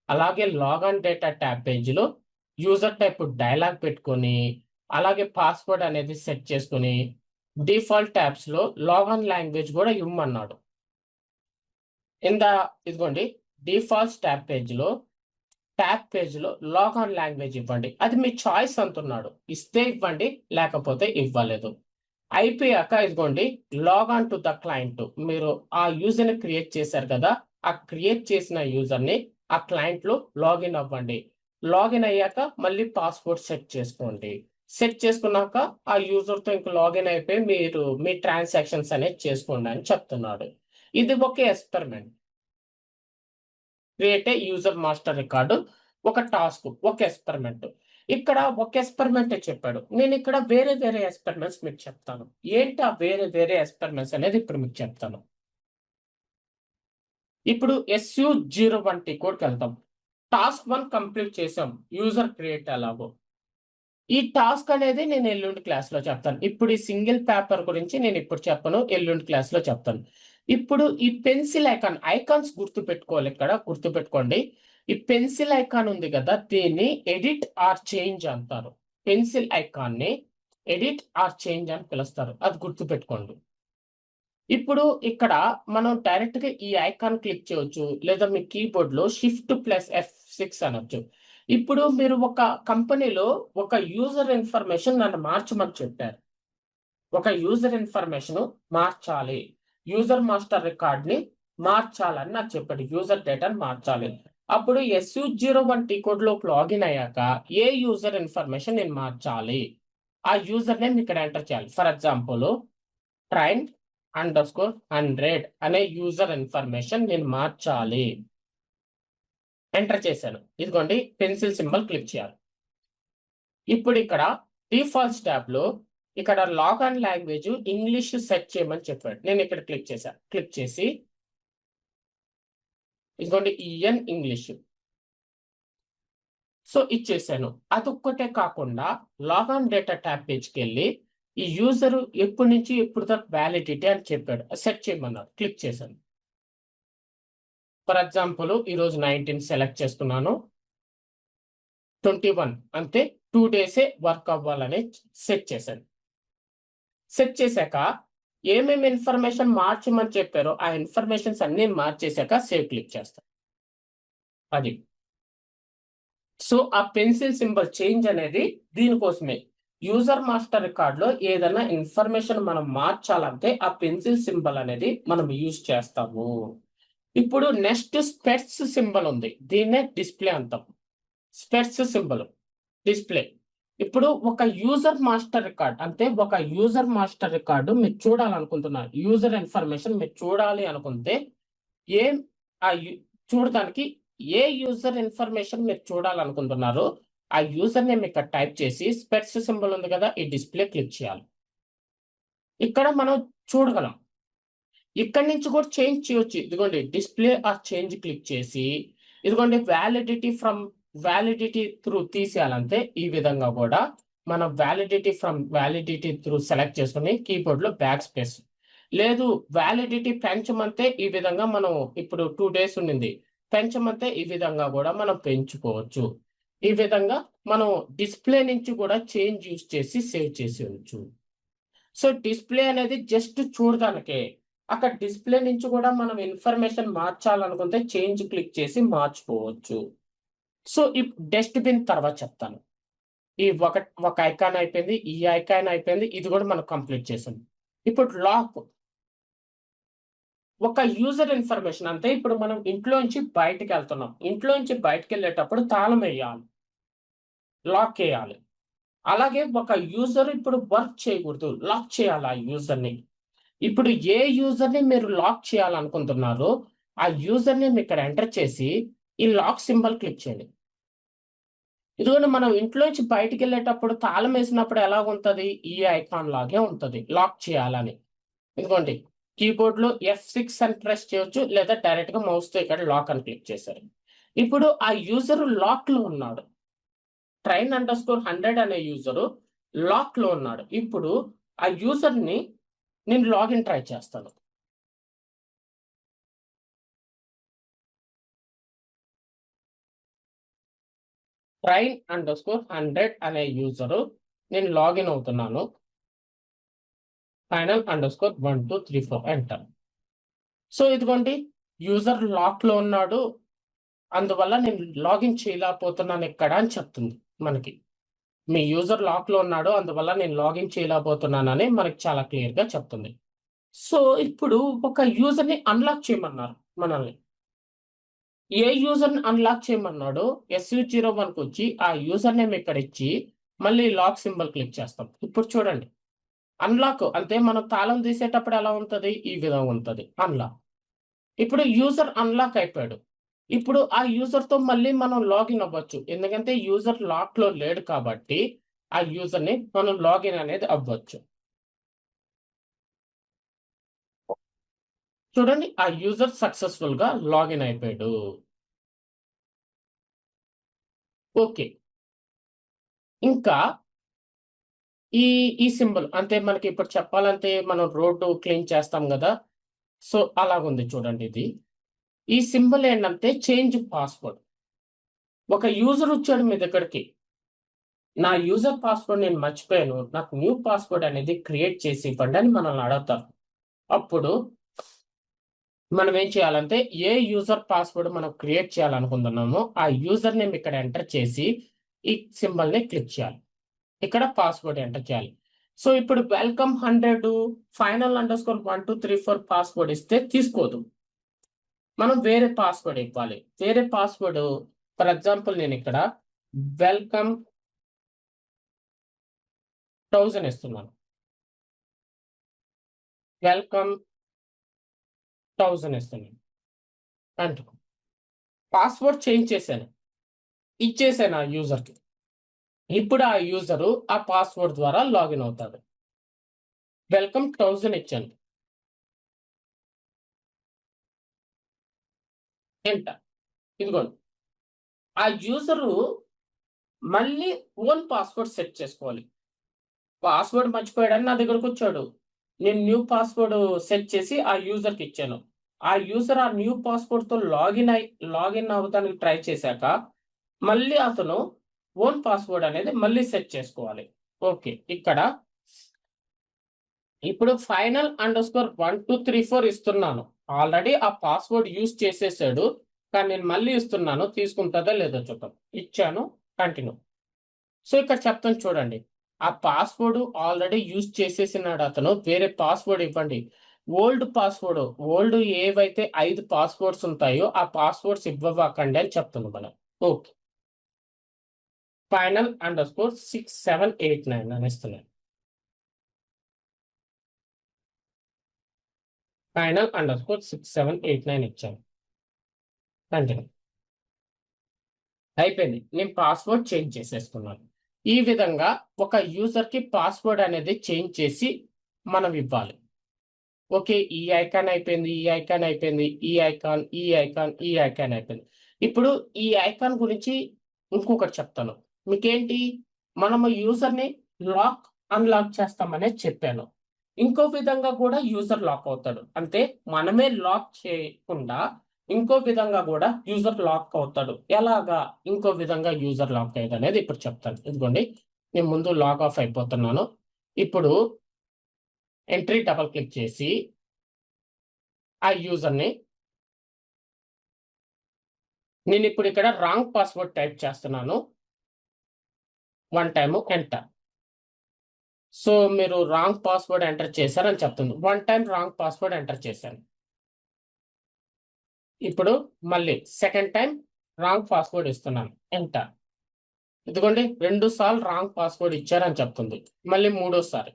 అలాగే లాగన్ డేటా ట్యాబ్ పేజ్ లో యూజర్ టైప్ డైలాగ్ పెట్టుకొని అలాగే పాస్వర్డ్ అనేది సెట్ చేసుకొని డిఫాల్ట్ ట్యాబ్స్ లో లాగన్ లాంగ్వేజ్ కూడా ఇవ్వమన్నాడు. ఇదిగోండి డిఫాల్ట్స్ ట్యాబ్ పేజ్ లో లాగ్ ఆన్ లాంగ్వేజ్ ఇవ్వండి. అది మీ చాయిస్ అంటున్నాడు. ఇస్తే ఇవ్వండి, లేకపోతే ఇవ్వలేదు. అయిపోయాక ఇదిగోండి log on to the client. మీరు ఆ యూజర్ ని క్రియేట్ చేశారు కదా, ఆ క్రియేట్ చేసిన యూజర్ ని ఆ క్లయింట్ లో లాగిన్ అవ్వండి. లాగిన్ అయ్యాక మళ్ళీ పాస్వర్డ్ సెట్ చేసుకోండి. సెట్ చేసుకున్నాక ఆ యూజర్ తో ఇంక లాగిన్ అయిపోయి మీరు మీ ట్రాన్సాక్షన్స్ అనేది చేసుకోండి అని చెప్తున్నాడు. ఇది ఒక experiment. Create a user master record, ఒక టాస్క్, ఒక ఎక్స్పెరిమెంట్. ఇక్కడ ఒక ఎక్స్పెరిమెంట్ చెప్పాడు. నేను ఇక్కడ వేరే వేరే ఎక్స్పెరిమెంట్స్ మీకు చెప్తాను. ఏంటి ఆ వేరే వేరే ఎక్స్పెరిమెంట్స్ అనేది ఇప్పుడు మీకు చెప్తాను. ఇప్పుడు SU01 టీ కోడ్కి వెళ్తాం. టాస్క్ 1 కంప్లీట్ చేసాం. యూజర్ క్రియేట్ ఎలాగో ఈ టాస్క్ అనేది నేను ఎల్లుండి క్లాస్లో చెప్తాను. ఇప్పుడు ఈ సింగిల్ పేపర్ గురించి నేను ఇప్పుడు చెప్పను, ఎల్లుండి క్లాస్లో చెప్తాను. ఇప్పుడు ఈ పెన్సిల్ ఐకాన్స్ గుర్తుపెట్టుకోవాలి. ఇక్కడ గుర్తుపెట్టుకోండి, ఈ పెన్సిల్ ఐకాన్ ఉంది కదా, దీన్ని ఎడిట్ ఆర్ చేంజ్ అంటారు. పెన్సిల్ ఐకాన్ని ఎడిట్ ఆర్ చేంజ్ అని పిలుస్తారు, అది గుర్తుపెట్టుకోండి. ఇప్పుడు ఇక్కడ మనం డైరెక్ట్ గా ఈ ఐకాన్ క్లిక్ చేయొచ్చు, లేదా మీ కీబోర్డ్ లో Shift+F6 అనొచ్చు. ఇప్పుడు మీరు ఒక కంపెనీలో ఒక యూజర్ ఇన్ఫర్మేషన్ నన్ను మార్చమని చెప్పారు. ఒక యూజర్ ఇన్ఫర్మేషన్ మార్చాలి, యూజర్ మాస్టర్ రికార్డ్ ని మార్చాలని నాకు చెప్పాడు. యూజర్ డేటాను మార్చాలి. అప్పుడు SU01 టీ కోడ్ లోకి లాగిన్ అయ్యాక ఏ యూజర్ ఇన్ఫర్మేషన్ నేను మార్చాలి, ఆ యూజర్ నేమ్ ఇక్కడ ఎంటర్ చేయాలి. ఫర్ ఎగ్జాంపుల్ train_100 అనే యూజర్ ఇన్ఫర్మేషన్ నేను మార్చాలి. ఎంటర్ చేశాను. ఇదిగోండి, పెన్సిల్ సింబల్ క్లిక్ చేయాలి. ఇప్పుడు ఇక్కడ డిఫాల్ట్స్ ట్యాబ్ లో ఇక్కడ log on language English set చేయమని చెప్పాడు. నేను ఇక్కడ క్లిక్ చేశాను. క్లిక్ చేసి ఇదిగోండి EN ఇంగ్లీష్ సో ఇచ్చేసాను. అదొక్కటే కాకుండా లాగ్ ఆన్ డేటా ట్యాబ్ పేజ్కి వెళ్ళి ఈ యూజర్ ఎప్పటి నుంచి ఎప్పుడు దాకా వ్యాలిడిటీ అని చెప్పాడు, సెట్ చేయమన్నారు. క్లిక్ చేశాను. ఫర్ ఎగ్జాంపుల్ ఈరోజు 19 సెలెక్ట్ చేస్తున్నాను, 21 అంతే 2 డేసే వర్క్ అవ్వాలని సెట్ చేశాను. సెట్ చేశాక ఏమేమి ఇన్ఫర్మేషన్ మార్చమని చెప్పారో ఆ ఇన్ఫర్మేషన్స్ అన్ని మార్చేశాక సేవ్ క్లిక్ చేస్తాను. అది సో ఆ పెన్సిల్ సింబల్ చేంజ్ అనేది దీనికోసమే. యూజర్ మాస్టర్ రికార్డ్ లో ఏదైనా ఇన్ఫర్మేషన్ మనం మార్చాలంటే ఆ పెన్సిల్ సింబల్ అనేది మనం యూజ్ చేస్తాము. ఇప్పుడు నెక్స్ట్ స్పెట్స్ సింబల్ ఉంది, దీన్నే డిస్ప్లే అంటాం. స్పెట్స్ సింబల్ డిస్ప్లే. ఇప్పుడు ఒక యూజర్ మాస్టర్ రికార్డ్ అంటే ఒక యూజర్ మాస్టర్ రికార్డు మీరు చూడాలనుకుంటున్నారు, యూజర్ ఇన్ఫర్మేషన్ మీరు చూడాలి అనుకుంటే ఏం చూడటానికి ఏ యూజర్ ఇన్ఫర్మేషన్ మీరు చూడాలనుకుంటున్నారో ఆ యూజర్ నేమ్ ఇక్కడ టైప్ చేసి స్పెట్స్ సింబల్ ఉంది కదా, ఈ డిస్ప్లే క్లిక్ చేయాలి. ఇక్కడ మనం చూడగలం. ఇక్కడి నుంచి కూడా చేంజ్ చేయొచ్చు. ఇదిగోండి డిస్ప్లే ఆర్ చేంజ్ క్లిక్ చేసి ఇదిగోండి వ్యాలిడిటీ త్రూ తీసేయాలంటే ఈ విధంగా కూడా మనం వ్యాలిడిటీ త్రూ సెలెక్ట్ చేసుకుని కీబోర్డ్ లో బ్యాక్ స్పేస్, లేదు వ్యాలిడిటీ పెంచమంటే ఈ విధంగా మనం ఇప్పుడు 2 డేస్ ఉండింది, పెంచమంటే ఈ విధంగా కూడా మనం పెంచుకోవచ్చు. ఈ విధంగా మనం డిస్ప్లే నుంచి కూడా చేంజ్ యూస్ చేసి సేవ్ చేసేయచ్చు. సో డిస్ప్లే అనేది జస్ట్ చూడడానికే. అక్కడ డిస్ప్లే నుంచి కూడా మనం ఇన్ఫర్మేషన్ మార్చాలనుకుంటే చేంజ్ క్లిక్ చేసి మార్చుకోవచ్చు. సో ఈ డస్ట్బిన్ తర్వాత చెప్తాను. ఈ ఒక ఐకాన్ అయిపోయింది, ఈ ఐకాన్ అయిపోయింది, ఇది కూడా మనం కంప్లీట్ చేసాం. ఇప్పుడు లాక్, ఒక యూజర్ ఇన్ఫర్మేషన్ అంటే ఇప్పుడు మనం ఇంట్లోంచి బయటకు వెళ్తున్నాం, ఇంట్లోంచి బయటకు వెళ్ళేటప్పుడు తాళం వేయాలి, లాక్ వేయాలి. అలాగే ఒక యూజర్ ఇప్పుడు వర్క్ చేయకూడదు, లాక్ చేయాలి ఆ యూజర్ని. ఇప్పుడు ఏ యూజర్ని మీరు లాక్ చేయాలనుకుంటున్నారో ఆ యూజర్ని ఇక్కడ ఎంటర్ చేసి ఈ లాక్ సింబల్ క్లిక్ చేయండి. ఇదిగోండి మనం ఇంట్లోంచి బయటికి వెళ్ళేటప్పుడు తాళం వేసినప్పుడు ఎలా ఉంటుంది, ఈ ఐకాన్ లాగే ఉంటుంది లాక్ చేయాలని. ఇదిగోండి కీబోర్డ్ లో F6 అని ప్రెస్ చేయొచ్చు, లేదా డైరెక్ట్ గా మౌస్ తో ఇక్కడ లాక్ అని క్లిక్ చేశారు. ఇప్పుడు ఆ యూజర్ లాక్ లో ఉన్నాడు, train_100 అనే యూజరు లాక్ లో ఉన్నాడు. ఇప్పుడు ఆ యూజర్ ని నేను లాగిన్ ట్రై చేస్తాను. train_100 అనే యూజరు నేను లాగిన్ అవుతున్నాను. final_123 enter. సో ఇదిగోండి యూజర్ లాక్ లో ఉన్నాడు, అందువల్ల నేను లాగిన్ చేయలేకపోతున్నాను ఇక్కడ అని చెప్తుంది మనకి. మీ యూజర్ లాక్ లో ఉన్నాడు, అందువల్ల నేను లాగిన్ చేయలేకపోతున్నానని మనకి చాలా క్లియర్ గా చెప్తుంది. సో ఇప్పుడు ఒక యూజర్ ని అన్లాక్ చేయమన్నారు మనల్ని. ఏ యూజర్ ని అన్లాక్ చేయమన్నాడో SU01కి వచ్చి ఆ యూజర్ నేమ్ ఇక్కడ ఇచ్చి మళ్ళీ లాక్ సింబల్ క్లిక్ చేస్తాం. ఇప్పుడు చూడండి అన్లాక్ అంటే మనం తాళం తీసేటప్పుడు ఎలా ఉంటుంది, ఈ విధంగా ఉంటుంది అన్లాక్. ఇప్పుడు యూజర్ అన్లాక్ అయిపోయాడు. ఇప్పుడు ఆ యూజర్ తో మళ్ళీ మనం లాగిన్ అవ్వచ్చు, ఎందుకంటే యూజర్ లాక్ లో లేడు కాబట్టి ఆ యూజర్ ని మనం లాగిన్ అనేది అవ్వచ్చు. చూడండి ఆ యూజర్ సక్సెస్ఫుల్ గా లాగిన్ అయిపోయాడు. ఓకే, ఇంకా ఈ ఈ సింబల్ అంటే మనకి ఇప్పుడు చెప్పాలంటే మనం రోడ్డు క్లీన్ చేస్తాం కదా. సో అలాగుంది చూడండి ఇది. ఈ సింబల్ ఏంటంటే చేంజ్ పాస్వర్డ్. ఒక యూజర్ వచ్చాడు మీ దగ్గరికి. నా యూజర్ పాస్వర్డ్ నేను మర్చిపోయాను. నాకు న్యూ పాస్వర్డ్ అనేది క్రియేట్ చేసి ఇవ్వండి అని మనల్ని అడుగుతారు. అప్పుడు మనం ఏం చేయాలంటే ఏ యూజర్ పాస్వర్డ్ మనం క్రియేట్ చేయాలనుకుంటున్నామో ఆ యూజర్ నేమ్ ఇక్కడ ఎంటర్ చేసి ఈ సింబల్ ని క్లిక్ చేయాలి. ఇక్కడ పాస్వర్డ్ ఎంటర్ చేయాలి. సో ఇప్పుడు వెల్కమ్ 100 final_123 పాస్వర్డ్ ఇస్తే తీసుకోదు. మనం వేరే పాస్వర్డ్ ఇవ్వాలి. వేరే పాస్వర్డ్ ఫర్ ఎగ్జాంపుల్ నేను ఇక్కడ వెల్కమ్ 1000 ఇస్తున్నాను. వెల్కమ్ 1000 ఇస్తున్నాను. అంటూ పాస్వర్డ్ చేంజ్ చేశాను, ఇచ్చేసాను ఆ యూజర్కి. ఇప్పుడు ఆ యూజరు ఆ పాస్వర్డ్ ద్వారా లాగిన్ అవుతాడు. వెల్కమ్ 1000 ఇచ్చాను, ఎంటర్. ఇదిగోండి, ఆ యూజరు మళ్ళీ ఓన్ పాస్వర్డ్ సెట్ చేసుకోవాలి. పాస్వర్డ్ మర్చిపోయాడని నా దగ్గరకు వచ్చాడు. నేను న్యూ పాస్వర్డ్ సెట్ చేసి ఆ యూజర్కి ఇచ్చాను. ఆ యూజర్ ఆ న్యూ పాస్వర్డ్తో లాగిన్ అవ్వడానికి ట్రై చేశాక మళ్ళీ అతను ఓన్ పాస్వర్డ్ అనేది మళ్ళీ సెట్ చేసుకోవాలి. ఓకే, ఇక్కడ ఇప్పుడు final_123 ఇస్తున్నాను. ఆల్రెడీ ఆ పాస్వర్డ్ యూజ్ చేసేసాడు, కానీ నేను మళ్ళీ ఇస్తున్నాను. తీసుకుంటుందా లేదో చూద్దాం. ఇచ్చాను, కంటిన్యూ. సో ఇక్కడ చెప్తాను చూడండి, ఆ పాస్వర్డ్ ఆల్రెడీ యూజ్ చేసేసినాడు అతను. వేరే పాస్వర్డ్ ఇవ్వండి. ఓల్డ్ ఏవైతే 5 పాస్వర్డ్స్ ఉంటాయో ఆ పాస్వర్డ్స్ ఇవ్వకండి అని చెప్తుంది మనం. ఓకే, final_6789 అని ఇస్తున్నాను. final_6789 ఇచ్చాను, కంటిన్యూ. అయిపోయింది, నేను పాస్వర్డ్ చేంజ్ చేసేసుకున్నాను. ఈ విధంగా ఒక యూజర్కి పాస్వర్డ్ అనేది చేంజ్ చేసి మనం ఇవ్వాలి. ఓకే, ఈ ఐకాన్ అయిపోయింది, ఈ ఐకాన్ అయిపోయింది, ఈ ఐకాన్, ఈ ఐకాన్, ఈ ఐకాన్ అయిపోయింది. ఇప్పుడు ఈ ఐకాన్ గురించి ఇంకొకటి చెప్తాను మీకేంటి. మనము యూజర్ని లాక్ అన్లాక్ చేస్తామనే చెప్పాను. ఇంకో విధంగా కూడా యూజర్ లాక్ అవుతాడు. అంటే మనమే లాక్ చేయకుండా ఇంకో విధంగా కూడా యూజర్ లాక్ అవుతాడు. ఎలాగా ఇంకో విధంగా యూజర్ లాక్ అయ్యేది అనేది ఇప్పుడు చెప్తాను. ఇదిగోండి, నేను ముందు లాగ్ ఆఫ్ అయిపోతున్నాను. ఇప్పుడు ఎంట్రీ డబల్ క్లిక్ చేసి ఆ యూజర్ని నేను ఇప్పుడు ఇక్కడ రాంగ్ పాస్వర్డ్ టైప్ చేస్తున్నాను. 1 టైమ్ ఎంటర్. సో మీరు రాంగ్ పాస్వర్డ్ ఎంటర్ చేశారని చెప్తుంది. 1 టైమ్ రాంగ్ పాస్వర్డ్ ఎంటర్ చేశాను. ఇప్పుడు మళ్ళీ సెకండ్ టైం రాంగ్ పాస్వర్డ్ ఇస్తున్నాను, ఎంటర్. ఇదిగోండి, 2 సార్లు రాంగ్ పాస్వర్డ్ ఇచ్చారని చెప్తుంది. మళ్ళీ మూడోసారి.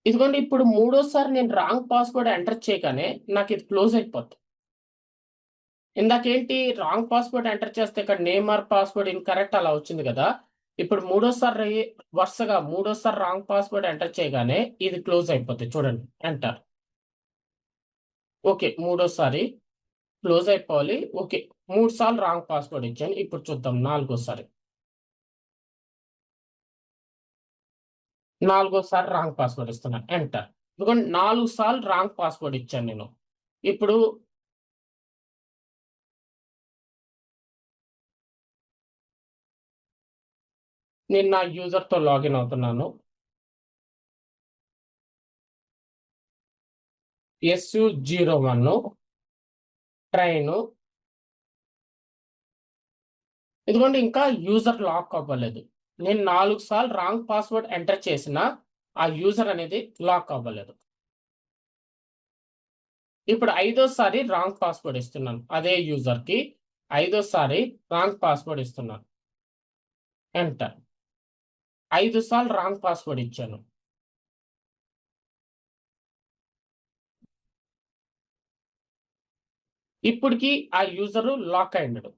ఇదిగోండి, ఇప్పుడు మూడోసారి నేను రాంగ్ పాస్వర్డ్ ఎంటర్ చేయగానే నాకు ఇది క్లోజ్ అయిపోద్ది. ఇందాకేంటి రాంగ్ పాస్వర్డ్ ఎంటర్ చేస్తే ఇక్కడ నేమ్ ఆర్ పాస్వర్డ్ ఇన్కరెక్ట్ అలా వచ్చింది కదా. ఇప్పుడు వరుసగా మూడోసారి రాంగ్ పాస్వర్డ్ ఎంటర్ చేయగానే ఇది క్లోజ్ అయిపోద్ది. చూడండి, ఎంటర్. ఓకే, మూడోసారి క్లోజ్ అయిపోవాలి. ఓకే, 3 సార్లు రాంగ్ పాస్వర్డ్ ఇచ్చాను. ఇప్పుడు చూద్దాం నాలుగోసారి. నాలుగోసారి రాంగ్ పాస్వర్డ్ ఇస్తున్నాను, ఎంటర్. ఎందుకంటే 4 సార్లు రాంగ్ పాస్వర్డ్ ఇచ్చాను నేను. ఇప్పుడు నేను నా యూజర్తో లాగిన్ అవుతున్నాను. SU01 train. ఇదిగోండి, ఇంకా యూజర్ లాక్ అవ్వలేదు. నేను 4 సార్లు రాంగ్ పాస్వర్డ్ ఎంటర్ చేసిన ఆ యూజర్ అనేది లాక్ అవ్వలేదు. ఇప్పుడు ఐదోసారి రాంగ్ పాస్వర్డ్ ఇస్తున్నాను. అదే యూజర్కి 5వ సారి రాంగ్ పాస్వర్డ్ ఇస్తున్నాను, ఎంటర్. 5 సార్లు రాంగ్ పాస్వర్డ్ ఇచ్చాను. ఇప్పటికి ఆ యూజరు లాక్ అయ్యాడు.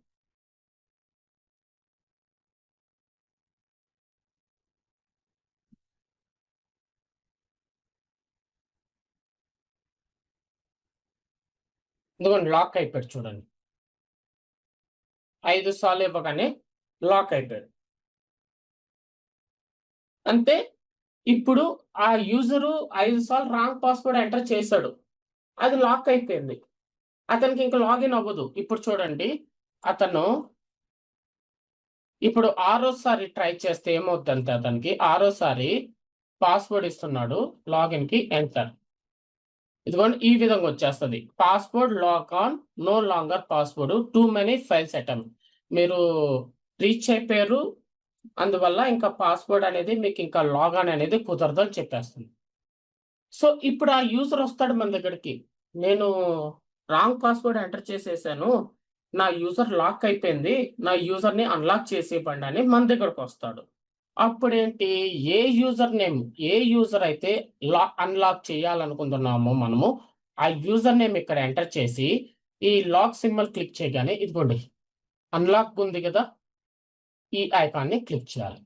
ఇదిగోండి, లాక్ అయిపోయాడు చూడండి. 5 సార్లు ఇవ్వగానే లాక్ అయిపోయాడు. అంటే ఇప్పుడు ఆ యూజరు 5 సార్లు రాంగ్ పాస్వర్డ్ ఎంటర్ చేశాడు. అది లాక్ అయిపోయింది. అతనికి ఇంక లాగిన్ అవ్వదు. ఇప్పుడు చూడండి అతను ఇప్పుడు ఆరోసారి ట్రై చేస్తే ఏమవుద్దంటే అతనికి ఆరోసారి పాస్వర్డ్ ఇస్తున్నాడు. లాగిన్‌కి ఎంటర్. ఇదిగోండి ఈ విధంగా వచ్చేస్తది. Password lock on no longer password too many files attempt. మీరు రీచ్ అయిపోయారు. అందువల్ల ఇంకా పాస్వర్డ్ అనేది మీకింకా లాగిన్ అనేది కుదరదు అని చెప్పేస్తుంది. సో, ఇప్పుడు ఆ యూజర్ వస్తాడు మన దగ్గరికి. నేను రాంగ్ పాస్వర్డ్ ఎంటర్ చేసేసాను. నా యూజర్ లాక్ అయిపోయింది. నా యూజర్‌ని అన్‌లాక్ చేసివ్వండి అని మన దగ్గరకొస్తాడు. అప్పుడేంటి ఏ యూజర్ అయితే అన్‌లాక్ చేయాలనుకుంటున్నామో మనము, ఆ యూజర్ నేమ్ ఇక్కడ ఎంటర్ చేసి, ఈ లాక్ సింబల్ క్లిక్ చేయగానే ఇదిగోండి అన్‌లాక్ ఉంది గదా! ఈ ఐకాన్‌ని క్లిక్ చేయాలి.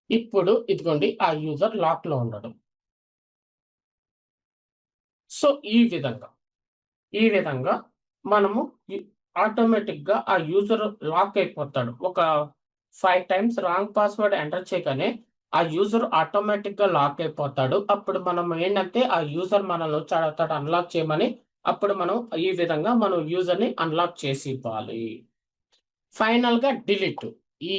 ఇప్పుడు ఇదిగోండి ఆ యూజర్ లాక్‌లో ఉన్నాడు. సో, ఈ విధంగా మనము ఆటోమేటిక్‌గా ఆ యూజర్ లాక్ అయిపోతాడు. ఒక 5 టైమ్స్ రాంగ్ పాస్వర్డ్ ఎంటర్ చేయగానే ఆ యూజర్ ఆటోమేటిక్‌గా లాక్ అయిపోతాడు. అప్పుడు మనం ఏంటంటే ఆ యూజర్ మనల్ని వచ్చి అడుగుతాడు అన్‌లాక్ చేయమని. అప్పుడు మనం ఈ విధంగా మనం యూజర్‌ని అన్‌లాక్ చేసి ఇవ్వాలి. ఫైనల్‌గా డిలీట్. ఈ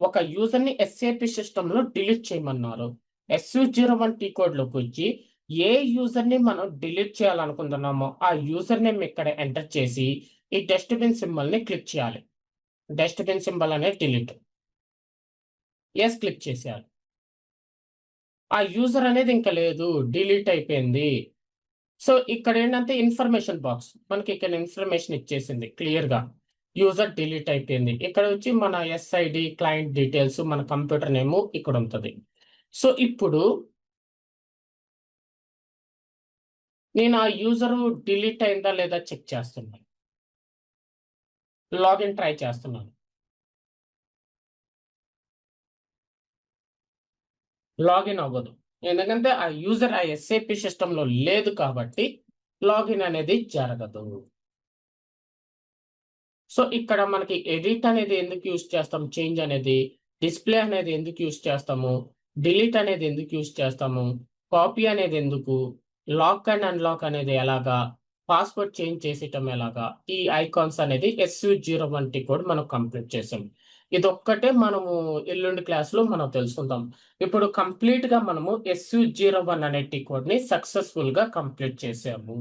ఒక యూజర్‌ని ఎస్ఏపీ సిస్టమ్‌లో డిలీట్ చేయమన్నారు. SU01 కోడ్‌లోకొచ్చి ఏ యూజర్‌ని మనం డిలీట్ చేయాలనుకుంటున్నామో, ఆ యూజర్ నేమ్ ఇక్కడ ఎంటర్ చేసి, ఈ డస్ట్‌బిన్ సింబల్‌ని క్లిక్ చేయాలి. డస్ట్‌బిన్ సింబల్ అనేది డిలీట్. యెస్ క్లిక్ చేసేయాలి. ఆ యూజర్ అనేది ఇంక లేదు. డిలీట్ అయిపోయింది. సో, ఇక్కడేంటంటే ఇన్ఫర్మేషన్ బాక్స్. మనకి ఇక్కడ ఇన్ఫర్మేషన్ ఇచ్చేసింది క్లియర్‌గా. యూజర్ డిలీట్ అయిపోయింది. ఇక్కడ వచ్చి మన ఎస్ఐడీ, క్లయింట్ డీటెయిల్స్, మన కంప్యూటర్ నేము ఇక్కడుంటది. సో, ఇప్పుడు నేను ఆ యూజరు డిలీట్ అయిందా లేదా చెక్ చేస్తున్నాను. లాగిన్ ట్రై చేస్తున్నాను. లాగిన్ అవ్వదు. ఎందుకంటే ఆ యూజర్ ఆ ఎస్ఏపీ సిస్టమ్‌లో లేదు కాబట్టి లాగిన్ అనేది జరగదు. సో, ఇక్కడ మనకి ఎడిట్ అనేది ఎందుకు యూజ్ చేస్తాం? చేంజ్ అనేది. డిస్‌ప్లే అనేది ఎందుకు యూజ్ చేస్తాము? డిలీట్ అనేది ఎందుకు యూజ్ చేస్తాము? కాపీ అనేది ఎందుకు? లాక్ అండ్ అన్‌లాక్ అనేది ఎలాగా? పాస్వర్డ్ చేంజ్ చేసేయటం ఎలాగా? ఈ ఐకాన్స్ అనేది SU01 కోడ్ మనం కంప్లీట్ చేసాం. ఇదొక్కటే మనము ఎల్లుండి క్లాస్‌లో మనం తెలుసుకుందాం. ఇప్పుడు కంప్లీట్‌గా మనము SU01 అనే టీ కోడ్‌ని సక్సెస్‌ఫుల్‌గా కంప్లీట్ చేసాము.